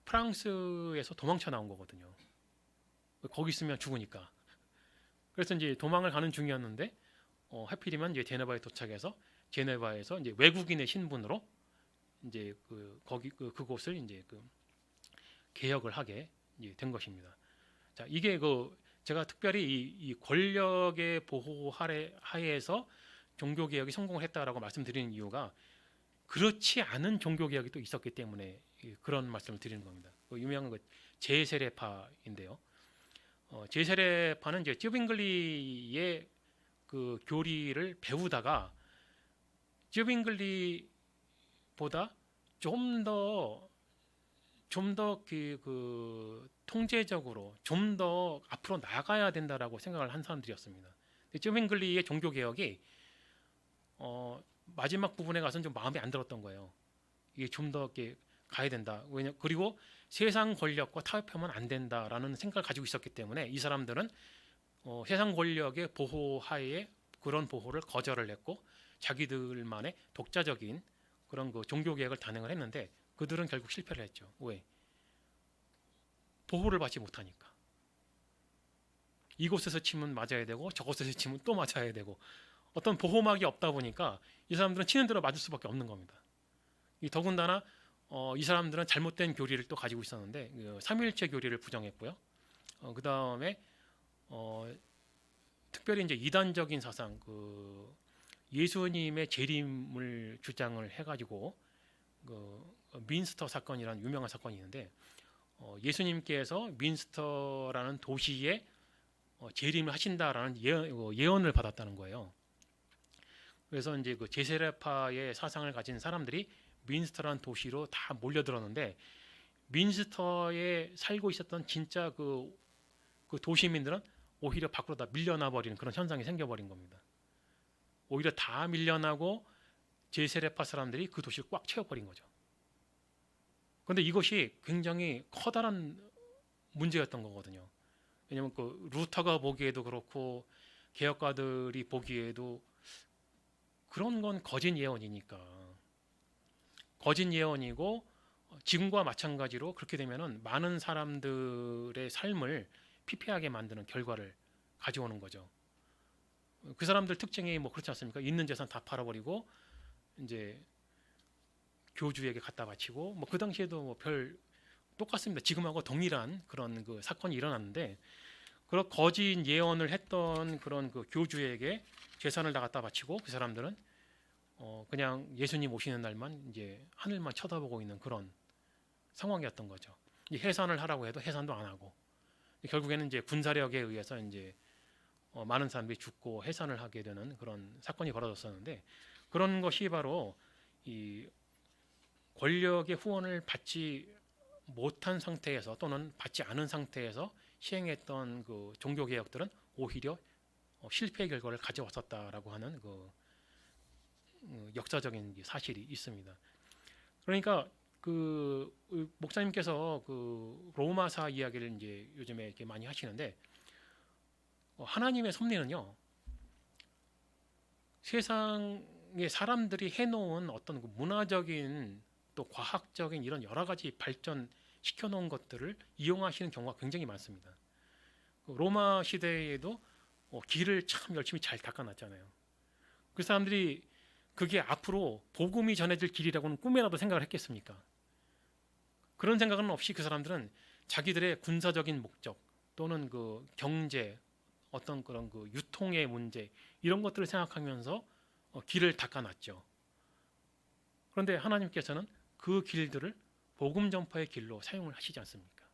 프랑스에서 도망쳐 나온 거거든요. 거기 있으면 죽으니까. 그래서 이제 도망을 가는 중이었는데 하필이면 이제 제네바에 도착해서 제네바에서 이제 외국인의 신분으로 이제 그곳을 이제 개혁을 하게 된 것입니다. 자, 이게 제가 특별히 이 권력의 보호 하에서 종교 개혁이 성공을 했다라고 말씀드리는 이유가 그렇지 않은 종교 개혁이 또 있었기 때문에 그런 말씀을 드리는 겁니다. 유명한 제세례파인데요. 제세례파는 이제 쯔빙글리의 그 교리를 배우다가 쯔빙글리보다 좀 더 통제적으로 좀 더 앞으로 나가야 된다라고 생각을 한 사람들이었습니다. 쯔빙글리의 종교 개혁이 마지막 부분에 가서는 좀 마음에 안 들었던 거예요. 이게 좀 더 가야 된다. 그리고 세상 권력과 타협하면 안 된다라는 생각을 가지고 있었기 때문에 이 사람들은 세상 권력의 보호하에 그런 보호를 거절을 했고 자기들만의 독자적인 그런 종교 개혁을 단행을 했는데 그들은 결국 실패를 했죠. 왜? 보호를 받지 못하니까. 이곳에서 치면 맞아야 되고 저곳에서 치면 또 맞아야 되고 어떤 보호막이 없다 보니까 이 사람들은 치는 대로 맞을 수밖에 없는 겁니다. 더군다나 이 사람들은 잘못된 교리를 또 가지고 있었는데 삼위일체 교리를 부정했고요. 그 다음에 특별히 이제 이단적인 사상, 예수님의 재림을 주장을 해가지고 민스터 사건이라는 유명한 사건이 있는데 예수님께서 민스터라는 도시에 재림을 하신다라는 예언을 받았다는 거예요. 그래서 이제 제세례파의 사상을 가진 사람들이 민스터라는 도시로 다 몰려들었는데 민스터에 살고 있었던 진짜 그 도시민들은 오히려 밖으로 다 밀려나 버리는 그런 현상이 생겨버린 겁니다. 오히려 다 밀려나고 제세례파 사람들이 그 도시를 꽉 채워버린 거죠. 그런데 이것이 굉장히 커다란 문제였던 거거든요. 왜냐하면 루터가 보기에도 그렇고 개혁가들이 보기에도 그런 건 거짓 예언이니까 거짓 예언이고 지금과 마찬가지로 그렇게 되면은 많은 사람들의 삶을 피폐하게 만드는 결과를 가져오는 거죠. 그 사람들 특징이 그렇지 않습니까? 있는 재산 다 팔아버리고 이제 교주에게 갖다 바치고 그 당시에도 똑같습니다. 지금하고 동일한 그런 사건이 일어났는데 그런 거짓 예언을 했던 그런 교주에게 재산을 다 갖다 바치고 그 사람들은 그냥 예수님 오시는 날만 이제 하늘만 쳐다보고 있는 그런 상황이었던 거죠. 해산을 하라고 해도 해산도 안 하고 결국에는 이제 군사력에 의해서 이제 많은 사람들이 죽고 해산을 하게 되는 그런 사건이 벌어졌었는데 그런 것이 바로 이 권력의 후원을 받지 못한 상태에서 또는 받지 않은 상태에서 시행했던 종교 개혁들은 오히려 실패의 결과를 가져왔었다라고 하는 역사적인 사실이 있습니다. 그러니까 목사님께서 로마사 이야기를 이제 요즘에 이렇게 많이 하시는데 하나님의 섭리는요 세상에 사람들이 해놓은 어떤 문화적인 또 과학적인 이런 여러 가지 발전시킬 시켜놓은 것들을 이용하시는 경우가 굉장히 많습니다. 로마 시대에도 길을 참 열심히 잘 닦아놨잖아요. 그 사람들이 그게 앞으로 복음이 전해질 길이라고는 꿈에라도 생각을 했겠습니까? 그런 생각은 없이 그 사람들은 자기들의 군사적인 목적 또는 그 경제 어떤 그런 그 유통의 문제 이런 것들을 생각하면서 길을 닦아놨죠. 그런데 하나님께서는 그 길들을 복음 전파의 길로 사용을 하시지 않습니까?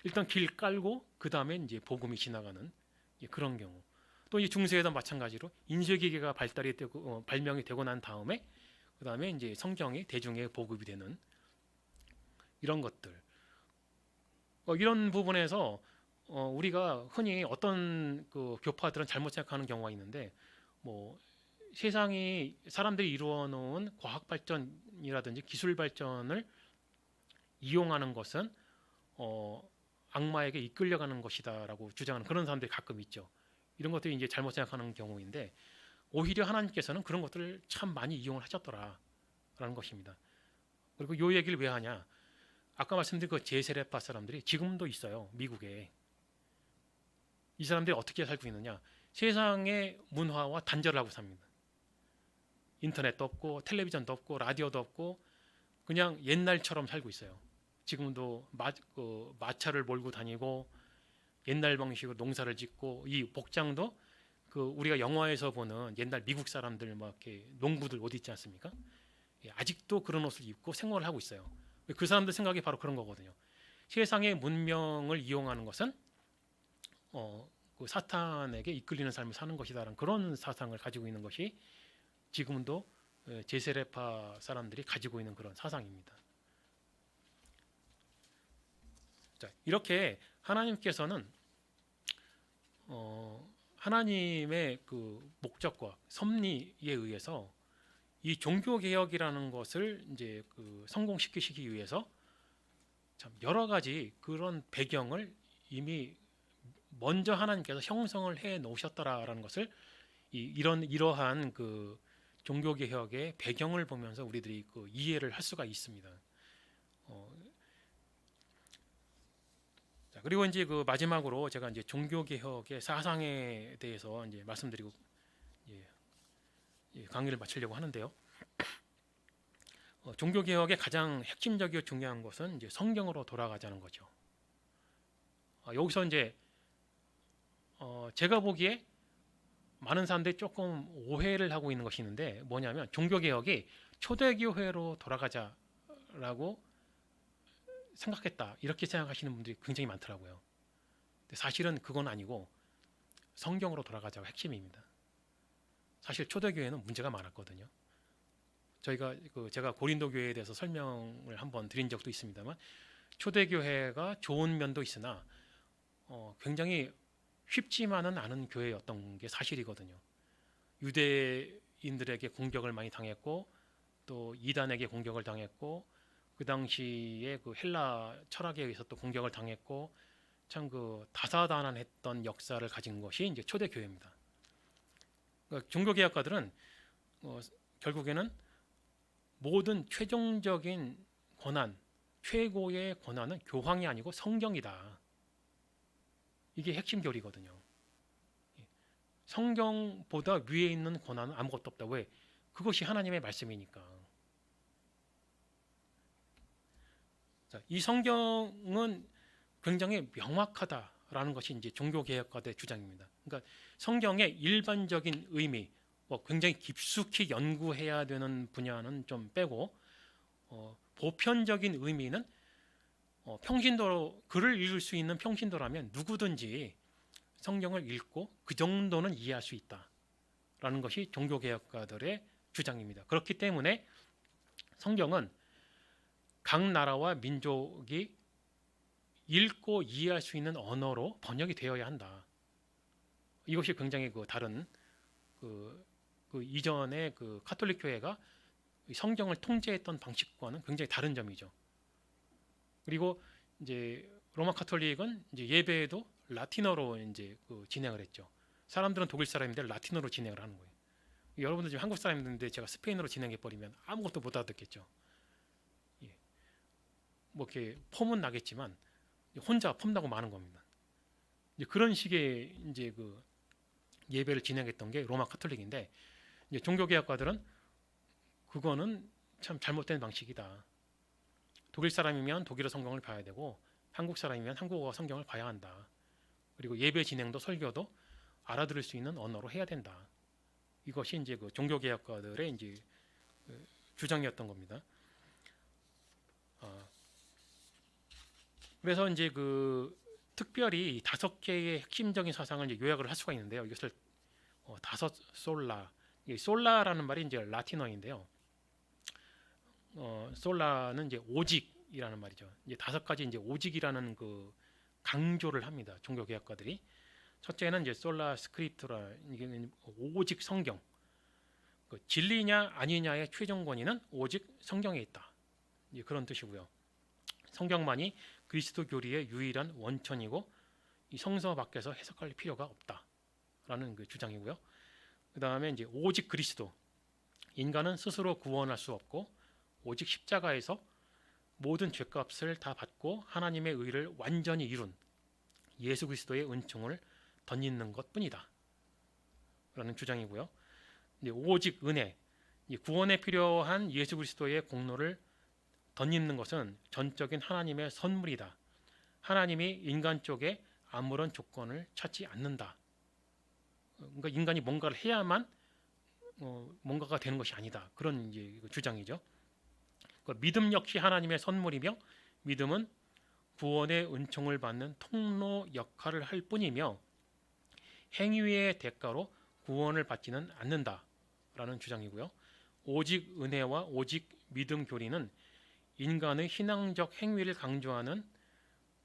일단 길 깔고 그 다음에 이제 복음이 지나가는 그런 경우. 또 이 중세에도 마찬가지로 인쇄기계가 발명이 되고 난 다음에 그 다음에 이제 성경이 대중에 보급이 되는 이런 것들. 이런 부분에서 우리가 흔히 어떤 그 교파들은 잘못 생각하는 경우가 있는데 뭐 세상이 사람들이 이루어 놓은 과학 발전이라든지 기술 발전을 이용하는 것은 악마에게 이끌려가는 것이다라고 주장하는 그런 사람들이 가끔 있죠. 이런 것들이 이제 잘못 생각하는 경우인데 오히려 하나님께서는 그런 것들을 참 많이 이용을 하셨더라라는 것입니다. 그리고 이 얘기를 왜 하냐? 아까 말씀드린 그 제세례파 사람들이 지금도 있어요. 미국에. 이 사람들이 어떻게 살고 있느냐? 세상의 문화와 단절을 하고 삽니다. 인터넷도 없고 텔레비전도 없고 라디오도 없고 그냥 옛날처럼 살고 있어요. 지금도 마차를 몰고 다니고 옛날 방식으로 농사를 짓고 이 복장도 그 우리가 영화에서 보는 옛날 미국 사람들 막 이렇게 농부들 옷 있지 않습니까? 아직도 그런 옷을 입고 생활을 하고 있어요. 그 사람들 생각이 바로 그런 거거든요. 세상의 문명을 이용하는 것은 그 사탄에게 이끌리는 삶을 사는 것이다라는 그런 사상을 가지고 있는 것이 지금도 제세례파 사람들이 가지고 있는 그런 사상입니다. 자, 이렇게 하나님께서는 하나님의 그 목적과 섭리에 의해서 이 종교 개혁이라는 것을 이제 그 성공시키시기 위해서 참 여러 가지 그런 배경을 이미 먼저 하나님께서 형성을 해 놓으셨더라라는 것을 이러한 그 종교 개혁의 배경을 보면서 우리들이 그 이해를 할 수가 있습니다. 자, 그리고 이제 그 마지막으로 제가 이제 종교 개혁의 사상에 대해서 이제 말씀드리고 강의를 마치려고 하는데요. 종교 개혁의 가장 핵심적이고 중요한 것은 이제 성경으로 돌아가자는 거죠. 여기서 이제 제가 보기에 많은 사람들이 조금 오해를 하고 있는 것이 있는데 뭐냐면 종교 개혁이 초대교회로 돌아가자라고 생각했다 이렇게 생각하시는 분들이 굉장히 많더라고요. 근데 사실은 그건 아니고 성경으로 돌아가자가 핵심입니다. 사실 초대교회는 문제가 많았거든요. 제가 고린도 교회에 대해서 설명을 한번 드린 적도 있습니다만 초대교회가 좋은 면도 있으나 굉장히 쉽지만은 않은 교회였던 게 사실이거든요. 유대인들에게 공격을 많이 당했고 또 이단에게 공격을 당했고 그 당시에 그 헬라 철학에 의해서 또 공격을 당했고 참 그 다사다난했던 역사를 가진 것이 이제 초대교회입니다. 그러니까 종교개혁가들은 결국에는 모든 최종적인 권한, 최고의 권한은 교황이 아니고 성경이다. 이게 핵심 교리거든요. 성경보다 위에 있는 권한은 아무것도 없다. 왜? 그것이 하나님의 말씀이니까. 자, 이 성경은 굉장히 명확하다라는 것이 이제 종교개혁가들의 주장입니다. 그러니까 성경의 일반적인 의미, 굉장히 깊숙이 연구해야 되는 분야는 좀 빼고 보편적인 의미는 평신도로 글을 읽을 수 있는 평신도라면 누구든지 성경을 읽고 그 정도는 이해할 수 있다라는 것이 종교개혁가들의 주장입니다. 그렇기 때문에 성경은 각 나라와 민족이 읽고 이해할 수 있는 언어로 번역이 되어야 한다. 이것이 굉장히 다른 이전의 그 카톨릭 교회가 성경을 통제했던 방식과는 굉장히 다른 점이죠. 그리고 이제 로마 카톨릭은 이제 예배에도 라틴어로 이제 진행을 했죠. 사람들은 독일 사람인데 라틴어로 진행을 하는 거예요. 여러분들 지금 한국 사람인데 제가 스페인어로 진행해 버리면 아무것도 못 알아듣겠죠. 예. 뭐 이렇게 폼은 나겠지만 혼자 폼나고 마는 겁니다. 이제 그런 식의 이제 그 예배를 진행했던 게 로마 카톨릭인데, 이제 종교개혁가들은 그거는 참 잘못된 방식이다. 독일 사람이면 독일어 성경을 봐야 되고 한국 사람이면 한국어 성경을 봐야 한다. 그리고 예배 진행도 설교도 알아들을 수 있는 언어로 해야 된다. 이것이 이제 그 종교개혁가들의 이제 그 주장이었던 겁니다. 그래서 이제 그 특별히 5개의 핵심적인 사상을 이제 요약을 할 수가 있는데요. 이것을 다섯 솔라, 이 솔라라는 말이 이제 라틴어인데요. 솔라는 이제 오직이라는 말이죠. 이제 5가지 이제 오직이라는 그 강조를 합니다. 종교개혁가들이. 첫째는 이제 솔라 스크립투라, 이게 오직 성경. 그 진리냐 아니냐의 최종 권위는 오직 성경에 있다. 이제 그런 뜻이고요. 성경만이 그리스도 교리의 유일한 원천이고 이 성서 밖에서 해석할 필요가 없다라는 그 주장이고요. 그 다음에 이제 오직 그리스도, 인간은 스스로 구원할 수 없고 오직 십자가에서 모든 죄값을 다 받고 하나님의 의를 완전히 이룬 예수 그리스도의 은총을 덧입는 것뿐이다 라는 주장이고요. 이제 오직 은혜, 구원에 필요한 예수 그리스도의 공로를 덧입는 것은 전적인 하나님의 선물이다. 하나님이 인간 쪽에 아무런 조건을 찾지 않는다. 그러니까 인간이 뭔가를 해야만 뭔가가 되는 것이 아니다. 그런 이제 주장이죠. 그러니까 믿음 역시 하나님의 선물이며 믿음은 구원의 은총을 받는 통로 역할을 할 뿐이며 행위의 대가로 구원을 받지는 않는다라는 주장이고요. 오직 은혜와 오직 믿음 교리는 인간의 신앙적 행위를 강조하는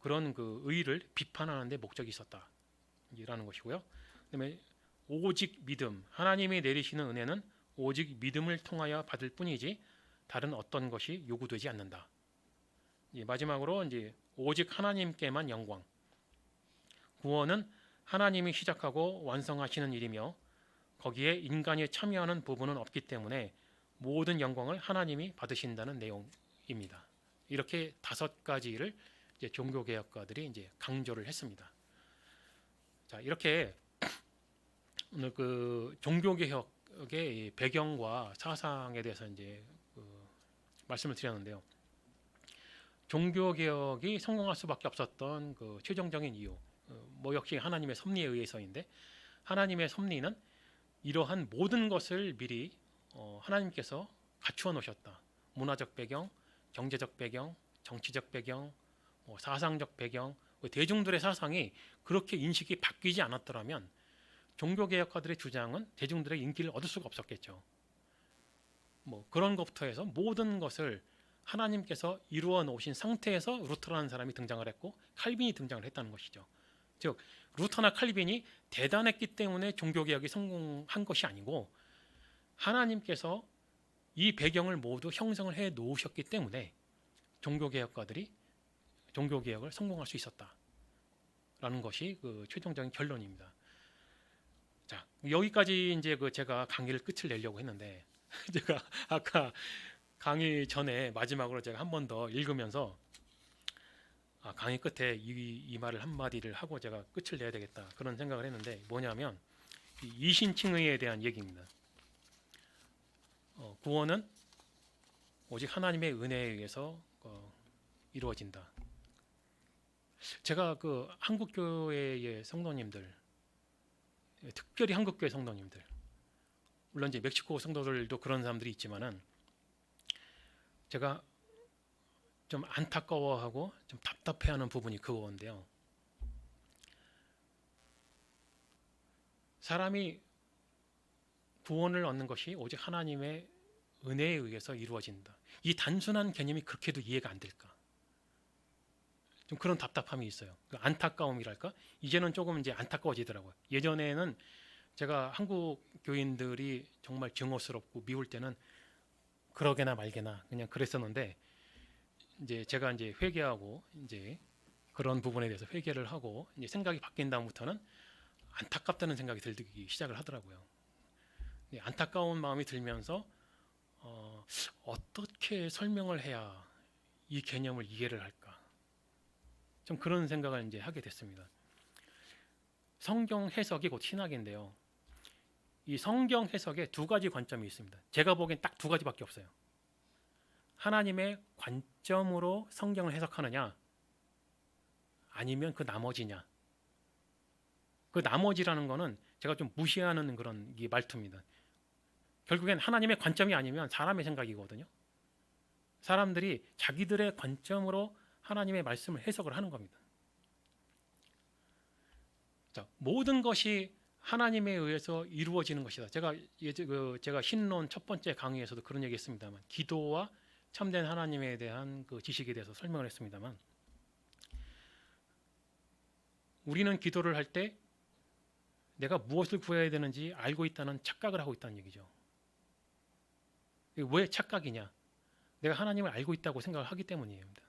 그런 그 의의를 비판하는 데 목적이 있었다라는 것이고요. 그다음에 오직 믿음, 하나님이 내리시는 은혜는 오직 믿음을 통하여 받을 뿐이지 다른 어떤 것이 요구되지 않는다. 마지막으로 이제 오직 하나님께만 영광. 구원은 하나님이 시작하고 완성하시는 일이며 거기에 인간이 참여하는 부분은 없기 때문에 모든 영광을 하나님이 받으신다는 내용입니다. 이렇게 5가지를 이제 종교개혁가들이 이제 강조를 했습니다. 자, 이렇게 오늘 그 종교개혁의 배경과 사상에 대해서 이제 말씀을 드렸는데요. 종교개혁이 성공할 수밖에 없었던 그 최종적인 이유, 뭐 역시 하나님의 섭리에 의해서인데, 하나님의 섭리는 이러한 모든 것을 미리 하나님께서 갖추어 놓으셨다. 문화적 배경, 경제적 배경, 정치적 배경, 사상적 배경, 대중들의 사상이 그렇게 인식이 바뀌지 않았더라면 종교개혁가들의 주장은 대중들의 인기를 얻을 수가 없었겠죠. 뭐 그런 것부터 해서 모든 것을 하나님께서 이루어 놓으신 상태에서 루터라는 사람이 등장을 했고 칼빈이 등장을 했다는 것이죠. 즉 루터나 칼빈이 대단했기 때문에 종교개혁이 성공한 것이 아니고 하나님께서 이 배경을 모두 형성을 해 놓으셨기 때문에 종교개혁가들이 종교개혁을 성공할 수 있었다라는 것이 그 최종적인 결론입니다. 자, 여기까지 이제 그 제가 강의를 끝을 내려고 했는데 제가 아까 강의 전에 마지막으로 제가 한 번 더 읽으면서 강의 끝에 이 말을 한마디를 하고 제가 끝을 내야 되겠다 그런 생각을 했는데, 뭐냐면 이신칭의에 대한 얘기입니다. 구원은 오직 하나님의 은혜에 의해서 이루어진다. 제가 그 한국교회의 성도님들, 특별히 한국교회 성도님들, 물론 이제 멕시코 성도들도 그런 사람들이 있지만은 제가 좀 안타까워하고 좀 답답해하는 부분이 그거인데요. 사람이 구원을 얻는 것이 오직 하나님의 은혜에 의해서 이루어진다. 이 단순한 개념이 그렇게도 이해가 안 될까? 좀 그런 답답함이 있어요. 그 안타까움이랄까? 이제는 조금 이제 안타까워지더라고요. 예전에는 제가 한국 교인들이 정말 증오스럽고 미울 때는 그러게나 말게나 그냥 그랬었는데, 이제 제가 이제 회개하고 이제 그런 부분에 대해서 회개를 하고 이제 생각이 바뀐 다음부터는 안타깝다는 생각이 들기 시작을 하더라고요. 안타까운 마음이 들면서 어떻게 설명을 해야 이 개념을 이해를 할까? 좀 그런 생각을 이제 하게 됐습니다. 성경 해석이 곧 신학인데요. 이 성경 해석에 두 가지 관점이 있습니다. 제가 보기엔 딱 두 가지밖에 없어요. 하나님의 관점으로 성경을 해석하느냐, 아니면 그 나머지냐. 그 나머지라는 거는 제가 좀 무시하는 그런 이 말투입니다. 결국엔 하나님의 관점이 아니면 사람의 생각이거든요. 사람들이 자기들의 관점으로 하나님의 말씀을 해석을 하는 겁니다. 자, 모든 것이 하나님에 의해서 이루어지는 것이다. 제가 신론 첫 번째 강의에서도 그런 얘기했습니다만, 기도와 참된 하나님에 대한 그 지식에 대해서 설명을 했습니다만, 우리는 기도를 할 때 내가 무엇을 구해야 되는지 알고 있다는 착각을 하고 있다는 얘기죠. 왜 착각이냐? 내가 하나님을 알고 있다고 생각을 하기 때문입니다.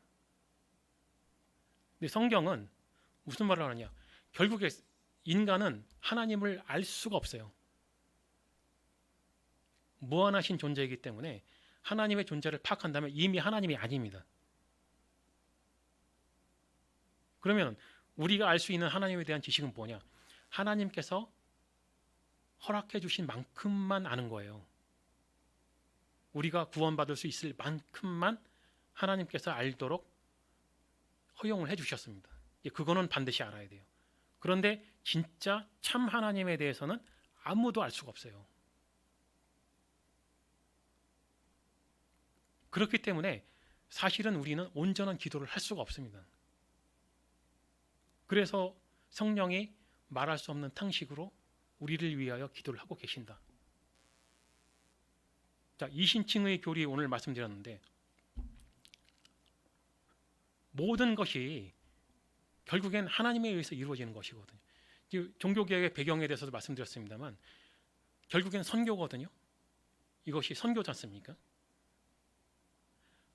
근데 성경은 무슨 말을 하느냐? 결국에 인간은 하나님을 알 수가 없어요. 무한하신 존재이기 때문에 하나님의 존재를 파악한다면 이미 하나님이 아닙니다. 그러면 우리가 알 수 있는 하나님에 대한 지식은 뭐냐? 하나님께서 허락해 주신 만큼만 아는 거예요. 우리가 구원받을 수 있을 만큼만 하나님께서 알도록 허용을 해 주셨습니다. 그거는 반드시 알아야 돼요. 그런데 진짜 참 하나님에 대해서는 아무도 알 수가 없어요. 그렇기 때문에 사실은 우리는 온전한 기도를 할 수가 없습니다. 그래서 성령이 말할 수 없는 탕식으로 우리를 위하여 기도를 하고 계신다. 자, 이신칭의 교리 오늘 말씀드렸는데, 모든 것이 결국엔 하나님에 의해서 이루어지는 것이거든요. 종교개혁의 배경에 대해서도 말씀드렸습니다만, 결국엔 선교거든요. 이것이 선교지 않습니까?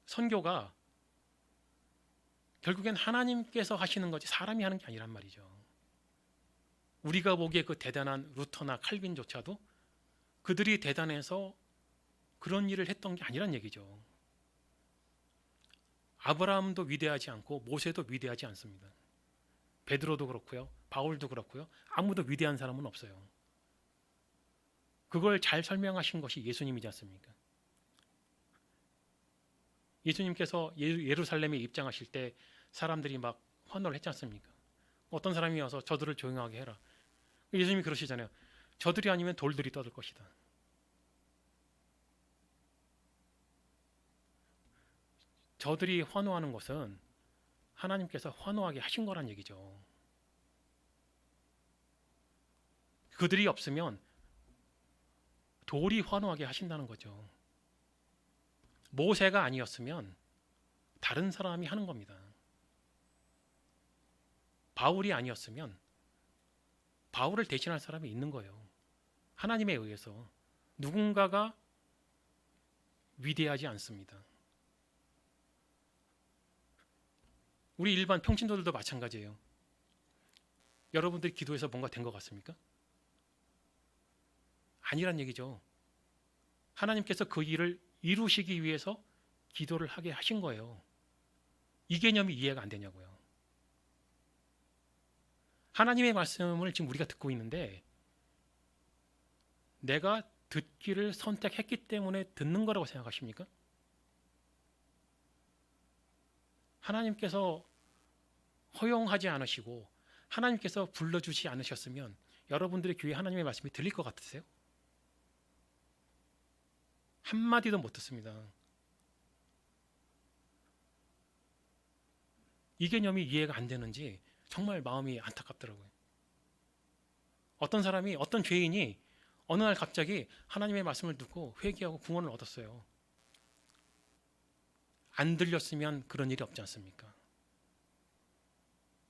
선교가 결국엔 하나님께서 하시는 거지 사람이 하는 게 아니란 말이죠. 우리가 보기에 그 대단한 루터나 칼빈조차도 그들이 대단해서 그런 일을 했던 게 아니란 얘기죠. 아브라함도 위대하지 않고 모세도 위대하지 않습니다. 베드로도 그렇고요, 바울도 그렇고요, 아무도 위대한 사람은 없어요. 그걸 잘 설명하신 것이 예수님이지 않습니까? 예수님께서 예루살렘에 입장하실 때 사람들이 막 환호를 했지 않습니까? 어떤 사람이 와서 저들을 조용하게 해라. 예수님이 그러시잖아요. 저들이 아니면 돌들이 떠들 것이다. 저들이 환호하는 것은 하나님께서 환호하게 하신 거란 얘기죠. 그들이 없으면 돌이 환호하게 하신다는 거죠. 모세가 아니었으면 다른 사람이 하는 겁니다. 바울이 아니었으면 바울을 대신할 사람이 있는 거예요. 하나님에 의해서 누군가가 위대하지 않습니다. 우리 일반 평신도들도 마찬가지예요. 여러분들이 기도해서 뭔가 된 것 같습니까? 아니란 얘기죠. 하나님께서 그 일을 이루시기 위해서 기도를 하게 하신 거예요. 이 개념이 이해가 안 되냐고요. 하나님의 말씀을 지금 우리가 듣고 있는데 내가 듣기를 선택했기 때문에 듣는 거라고 생각하십니까? 하나님께서 허용하지 않으시고 하나님께서 불러주지 않으셨으면 여러분들의 귀에 하나님의 말씀이 들릴 것 같으세요? 한마디도 못 듣습니다. 이 개념이 이해가 안 되는지 정말 마음이 안타깝더라고요. 어떤 사람이, 어떤 죄인이 어느 날 갑자기 하나님의 말씀을 듣고 회개하고 구원을 얻었어요. 안 들렸으면 그런 일이 없지 않습니까?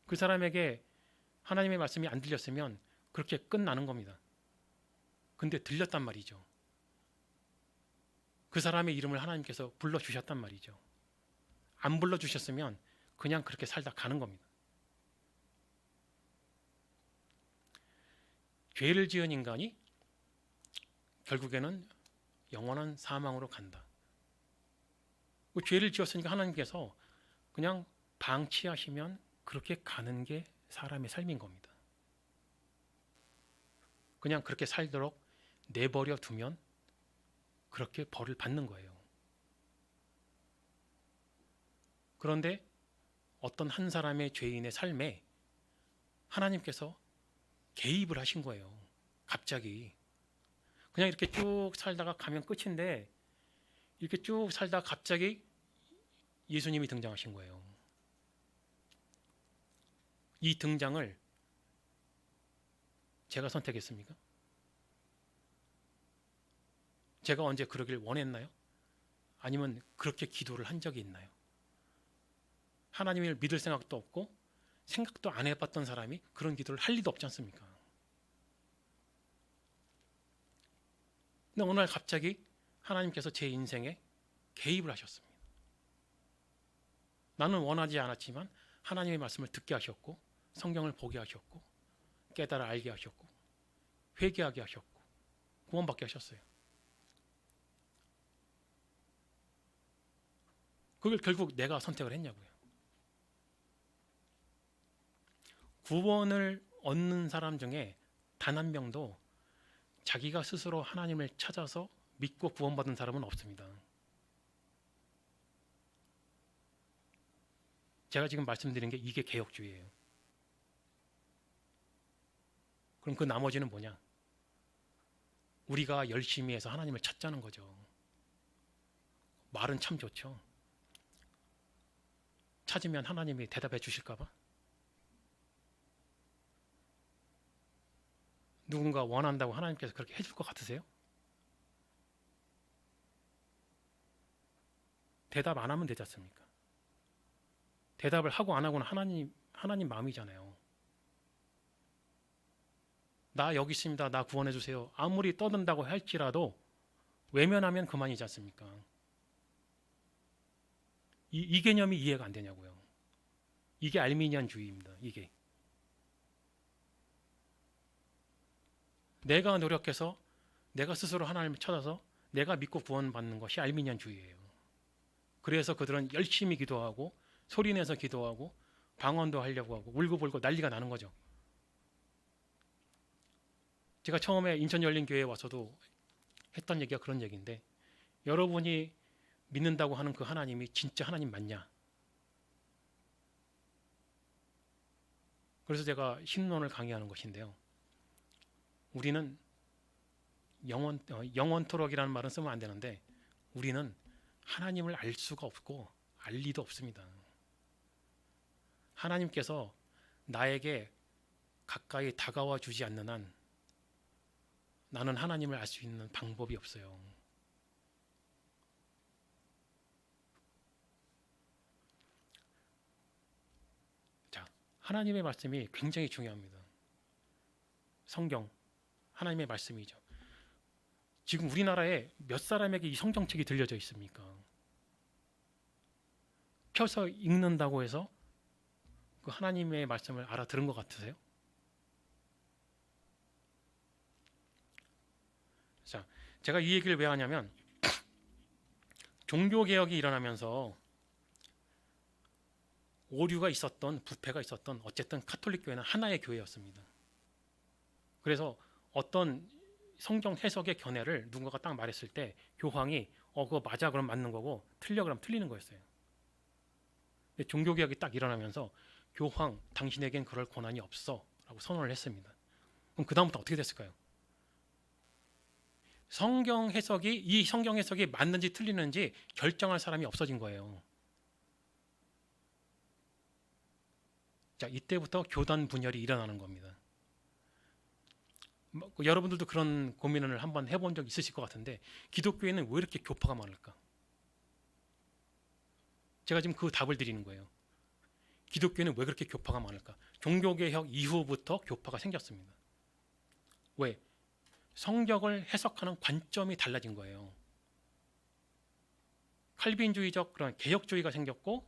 그 사람에게 하나님의 말씀이 안 들렸으면 그렇게 끝나는 겁니다. 근데 들렸단 말이죠. 그 사람의 이름을 하나님께서 불러주셨단 말이죠. 안 불러주셨으면 그냥 그렇게 살다 가는 겁니다. 죄를 지은 인간이 결국에는 영원한 사망으로 간다. 죄를 지었으니까 하나님께서 그냥 방치하시면 그렇게 가는 게 사람의 삶인 겁니다. 그냥 그렇게 살도록 내버려 두면 그렇게 벌을 받는 거예요. 그런데 어떤 한 사람의 죄인의 삶에 하나님께서 개입을 하신 거예요. 갑자기. 그냥 이렇게 쭉 살다가 가면 끝인데 이렇게 쭉 살다가 갑자기 예수님이 등장하신 거예요. 이 등장을 제가 선택했습니까? 제가 언제 그러길 원했나요? 아니면 그렇게 기도를 한 적이 있나요? 하나님을 믿을 생각도 없고 생각도 안 해봤던 사람이 그런 기도를 할 리도 없지 않습니까? 근데 어느 날 갑자기 하나님께서 제 인생에 개입을 하셨습니다. 나는 원하지 않았지만 하나님의 말씀을 듣게 하셨고 성경을 보게 하셨고 깨달아 알게 하셨고 회개하게 하셨고 구원받게 하셨어요. 그걸 결국 내가 선택을 했냐고요. 구원을 얻는 사람 중에 단 한 명도 자기가 스스로 하나님을 찾아서 믿고 구원받은 사람은 없습니다. 제가 지금 말씀드린 게 이게 개혁주의예요. 그럼 그 나머지는 뭐냐? 우리가 열심히 해서 하나님을 찾자는 거죠. 말은 참 좋죠. 찾으면 하나님이 대답해 주실까 봐? 누군가 원한다고 하나님께서 그렇게 해줄 것 같으세요? 대답 안 하면 되지 않습니까? 대답을 하고 안 하고는 하나님 마음이잖아요. 나 여기 있습니다. 나 구원해 주세요. 아무리 떠든다고 할지라도 외면하면 그만이지 않습니까? 이 개념이 이해가 안 되냐고요. 이게 알미니안주의입니다. 이게. 내가 노력해서 내가 스스로 하나님을 찾아서 내가 믿고 구원받는 것이 알미니안주의예요. 그래서 그들은 열심히 기도하고 소리내서 기도하고 방언도 하려고 하고 울고불고 난리가 나는 거죠. 제가 처음에 인천 열린교회에 와서도 했던 얘기가 그런 얘기인데 여러분이 믿는다고 하는 그 하나님이 진짜 하나님 맞냐? 그래서 제가 신론을 강의하는 것인데요. 우리는 영원토록이라는 말은 쓰면 안 되는데 우리는 하나님을 알 수가 없고 알 리도 없습니다. 하나님께서 나에게 가까이 다가와 주지 않는 한 나는 하나님을 알 수 있는 방법이 없어요. 자, 하나님의 말씀이 굉장히 중요합니다. 성경, 하나님의 말씀이죠. 지금 우리나라에 몇 사람에게 이 성경책이 들려져 있습니까? 펴서 읽는다고 해서 그 하나님의 말씀을 알아들은 것 같으세요? 자, 제가 이 얘기를 왜 하냐면 종교개혁이 일어나면서 오류가 있었던 부패가 있었던 어쨌든 카톨릭 교회는 하나의 교회였습니다. 그래서 어떤 성경 해석의 견해를 누군가가 딱 말했을 때 교황이 그거 맞아 그럼 맞는 거고 틀려 그럼 틀리는 거였어요. 근데 종교개혁이 딱 일어나면서 교황 당신에겐 그럴 권한이 없어 라고 선언을 했습니다. 그럼 그 다음부터 어떻게 됐을까요? 이 성경 해석이 맞는지 틀리는지 결정할 사람이 없어진 거예요. 자, 이때부터 교단 분열이 일어나는 겁니다. 여러분들도 그런 고민을 한번 해본 적 있으실 것 같은데 기독교에는 왜 이렇게 교파가 많을까? 제가 지금 그 답을 드리는 거예요. 기독교에는 왜 그렇게 교파가 많을까? 종교개혁 이후부터 교파가 생겼습니다. 왜? 성경을 해석하는 관점이 달라진 거예요. 칼빈주의적 그런 개혁주의가 생겼고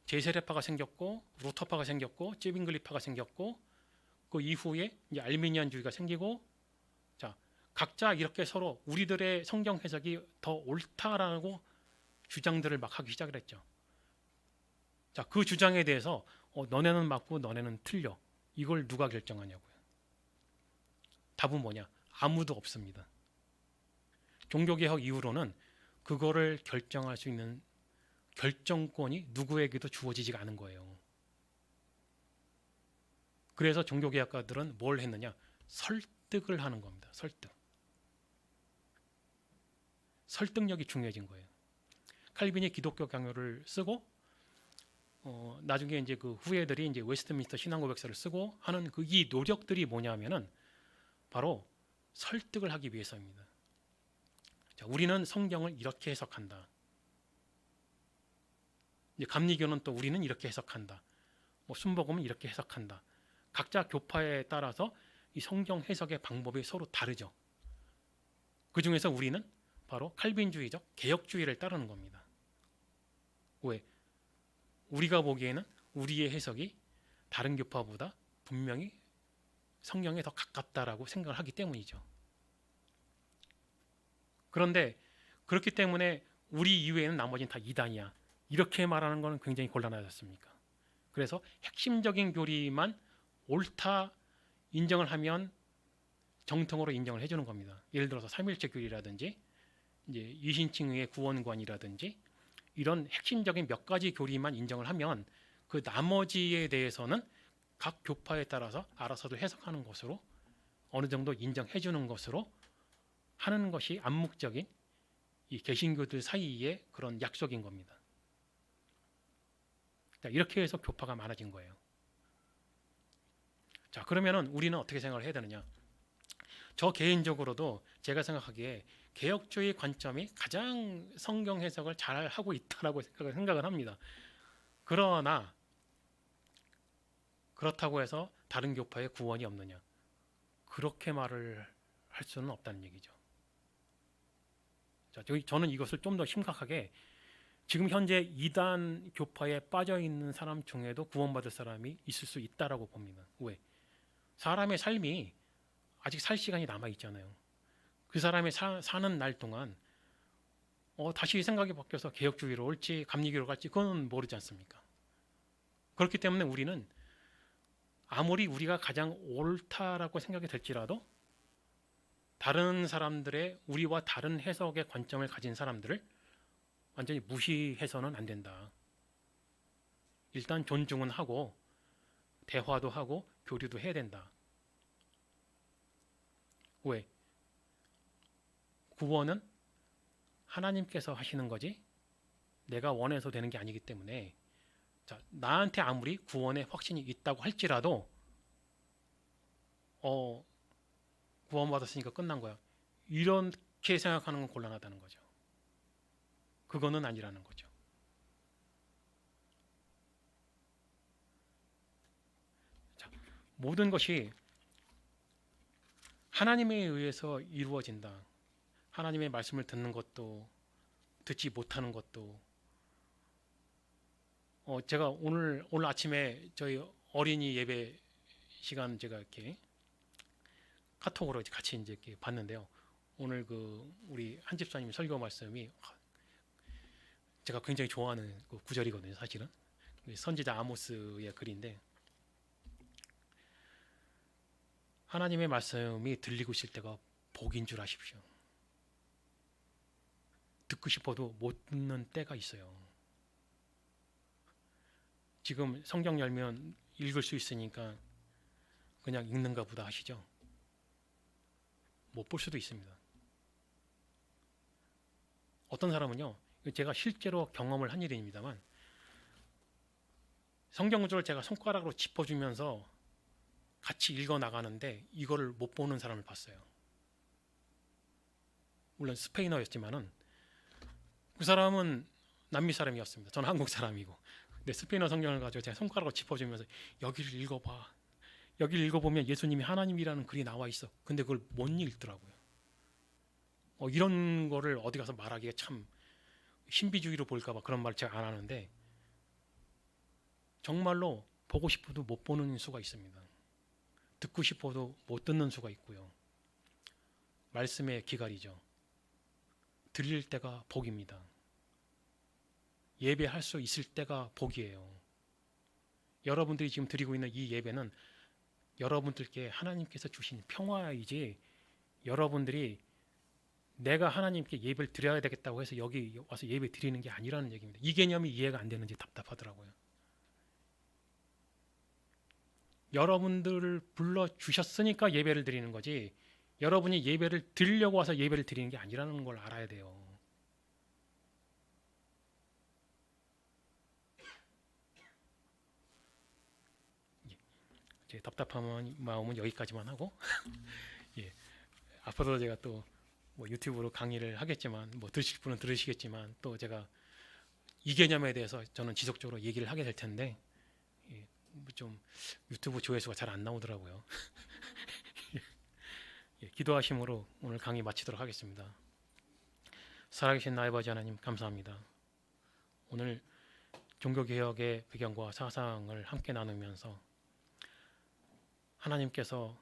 제세례파가 생겼고 루터파가 생겼고 찌빙글리파가 생겼고 그 이후에 이제 알미니안주의가 생기고 자 각자 이렇게 서로 우리들의 성경 해석이 더 옳다라고 주장들을 막 하기 시작을 했죠. 자, 그 주장에 대해서 너네는 맞고 너네는 틀려. 이걸 누가 결정하냐고요. 답은 뭐냐? 아무도 없습니다. 종교개혁 이후로는 그거를 결정할 수 있는 결정권이 누구에게도 주어지지가 않은 거예요. 그래서 종교개혁가들은 뭘 했느냐? 설득을 하는 겁니다. 설득력이 중요해진 거예요. 칼빈이 기독교 강요를 쓰고 나중에 이제 그 후예들이 이제 웨스트민스터 신앙고백서를 쓰고 하는 그 이 노력들이 뭐냐면은 바로 설득을 하기 위해서입니다. 자, 우리는 성경을 이렇게 해석한다. 이제 감리교는 또 우리는 이렇게 해석한다. 뭐 순복음은 이렇게 해석한다. 각자 교파에 따라서 이 성경 해석의 방법이 서로 다르죠. 그 중에서 우리는 바로 칼빈주의적 개혁주의를 따르는 겁니다. 왜? 우리가 보기에는 우리의 해석이 다른 교파보다 분명히 성경에 더 가깝다라고 생각을 하기 때문이죠. 그런데 그렇기 때문에 우리 이외에는 나머지는 다 이단이야. 이렇게 말하는 것은 굉장히 곤란하지 않습니까? 그래서 핵심적인 교리만 옳다 인정을 하면 정통으로 인정을 해주는 겁니다. 예를 들어서 삼일체 교리라든지 이제 이신칭의 구원관이라든지 이런 핵심적인 몇 가지 교리만 인정을 하면 그 나머지에 대해서는 각 교파에 따라서 알아서도 해석하는 것으로 어느 정도 인정해 주는 것으로 하는 것이 암묵적인 이 개신교들 사이의 그런 약속인 겁니다. 이렇게 해서 교파가 많아진 거예요. 자, 그러면은 우리는 어떻게 생각을 해야 되느냐? 저 개인적으로도 제가 생각하기에 개혁주의 관점이 가장 성경 해석을 잘 하고 있다라고 생각을 합니다. 그러나 그렇다고 해서 다른 교파에 구원이 없느냐? 그렇게 말을 할 수는 없다는 얘기죠. 자, 저는 이것을 좀 더 심각하게 지금 현재 이단 교파에 빠져 있는 사람 중에도 구원받을 사람이 있을 수 있다라고 봅니다. 왜? 사람의 삶이 아직 살 시간이 남아 있잖아요. 그 사람이 사는 날 동안 다시 생각이 바뀌어서 개혁주의로 올지 감리교로 갈지 그건 모르지 않습니까? 그렇기 때문에 우리는 아무리 우리가 가장 옳다라고 생각이 될지라도 다른 사람들의 우리와 다른 해석의 관점을 가진 사람들을 완전히 무시해서는 안 된다. 일단 존중은 하고 대화도 하고 교류도 해야 된다. 왜? 구원은 하나님께서 하시는 거지 내가 원해서 되는 게 아니기 때문에 자, 나한테 아무리 구원의 확신이 있다고 할지라도 구원받았으니까 끝난 거야. 이렇게 생각하는 건 곤란하다는 거죠. 그거는 아니라는 거죠. 자, 모든 것이 하나님에 의해서 이루어진다. 하나님의 말씀을 듣는 것도 듣지 못하는 것도 제가 오늘 아침에 저희 어린이 예배 시간 제가 이렇게 카톡으로 같이 이제 이렇게 봤는데요. 오늘 그 우리 한 집사님 설교 말씀이 제가 굉장히 좋아하는 그 구절이거든요. 사실은 선지자 아모스의 글인데 하나님의 말씀이 들리고 있을 때가 복인 줄 아십시오. 듣고 싶어도 못 듣는 때가 있어요. 지금 성경 열면 읽을 수 있으니까 그냥 읽는가 보다 하시죠. 못 볼 수도 있습니다. 어떤 사람은요, 제가 실제로 경험을 한 일입니다만 성경 구절을 제가 손가락으로 짚어주면서 같이 읽어 나가는데 이거를 못 보는 사람을 봤어요. 물론 스페인어였지만은 그 사람은 남미 사람이었습니다. 저는 한국 사람이고. 근데 스페인어 성경을 가지고 제가 손가락으로 짚어주면서 여기를 읽어봐. 여기를 읽어보면 예수님이 하나님이라는 글이 나와 있어. 근데 그걸 못 읽더라고요. 이런 거를 어디 가서 말하기가 참 신비주의로 보일까봐 그런 말 제가 안 하는데 정말로 보고 싶어도 못 보는 수가 있습니다. 듣고 싶어도 못 듣는 수가 있고요. 말씀의 기갈이죠. 들릴 때가 복입니다. 예배할 수 있을 때가 복이에요. 여러분들이 지금 드리고 있는 이 예배는 여러분들께 하나님께서 주신 평화이지 여러분들이 내가 하나님께 예배를 드려야 되겠다고 해서 여기 와서 예배 드리는 게 아니라는 얘기입니다. 이 개념이 이해가 안 되는지 답답하더라고요. 여러분들을 불러 주셨으니까 예배를 드리는 거지 여러분이 예배를 드리려고 와서 예배를 드리는 게 아니라는 걸 알아야 돼요. 제 답답한 마음은 여기까지만 하고 예, 앞으로 제가 또 뭐 유튜브로 강의를 하겠지만 뭐 들으실 분은 들으시겠지만 또 제가 이 개념에 대해서 저는 지속적으로 얘기를 하게 될 텐데 예, 좀 유튜브 조회수가 잘 안 나오더라고요. 예, 기도하심으로 오늘 강의 마치도록 하겠습니다. 살아계신 나의 아버지 하나님 감사합니다. 오늘 종교개혁의 배경과 사상을 함께 나누면서 하나님께서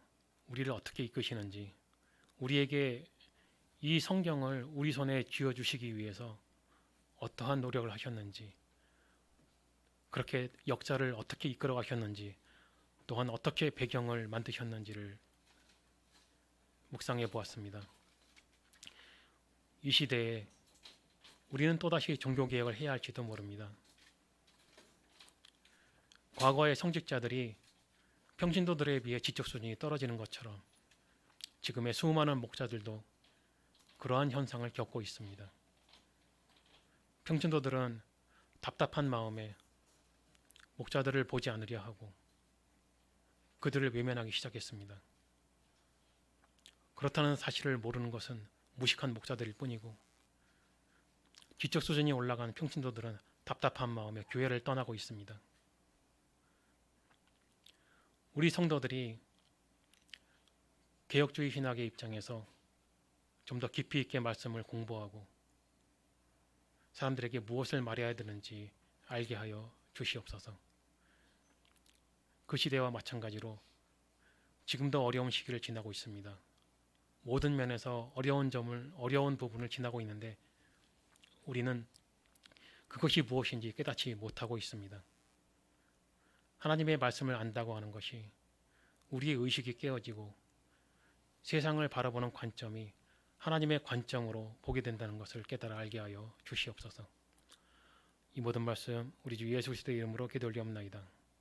우리를 어떻게 이끄시는지 우리에게 이 성경을 우리 손에 쥐어주시기 위해서 어떠한 노력을 하셨는지 그렇게 역사를 어떻게 이끌어 가셨는지 또한 어떻게 배경을 만드셨는지를 묵상해 보았습니다. 이 시대에 우리는 또다시 종교개혁을 해야 할지도 모릅니다. 과거의 성직자들이 평신도들에 비해 지적 수준이 떨어지는 것처럼 지금의 수많은 목자들도 그러한 현상을 겪고 있습니다. 평신도들은 답답한 마음에 목자들을 보지 않으려 하고 그들을 외면하기 시작했습니다. 그렇다는 사실을 모르는 것은 무식한 목자들일 뿐이고 지적 수준이 올라간 평신도들은 답답한 마음에 교회를 떠나고 있습니다. 우리 성도들이 개혁주의 신학의 입장에서 좀 더 깊이 있게 말씀을 공부하고 사람들에게 무엇을 말해야 되는지 알게 하여 주시옵소서. 그 시대와 마찬가지로 지금도 어려운 시기를 지나고 있습니다. 모든 면에서 어려운 부분을 지나고 있는데 우리는 그것이 무엇인지 깨닫지 못하고 있습니다. 하나님의 말씀을 안다고 하는 것이 우리의 의식이 깨어지고 세상을 바라보는 관점이 하나님의 관점으로 보게 된다는 것을 깨달아 알게 하여 주시옵소서. 이 모든 말씀 우리 주 예수 그리스도의 이름으로 기도 올리옵나이다.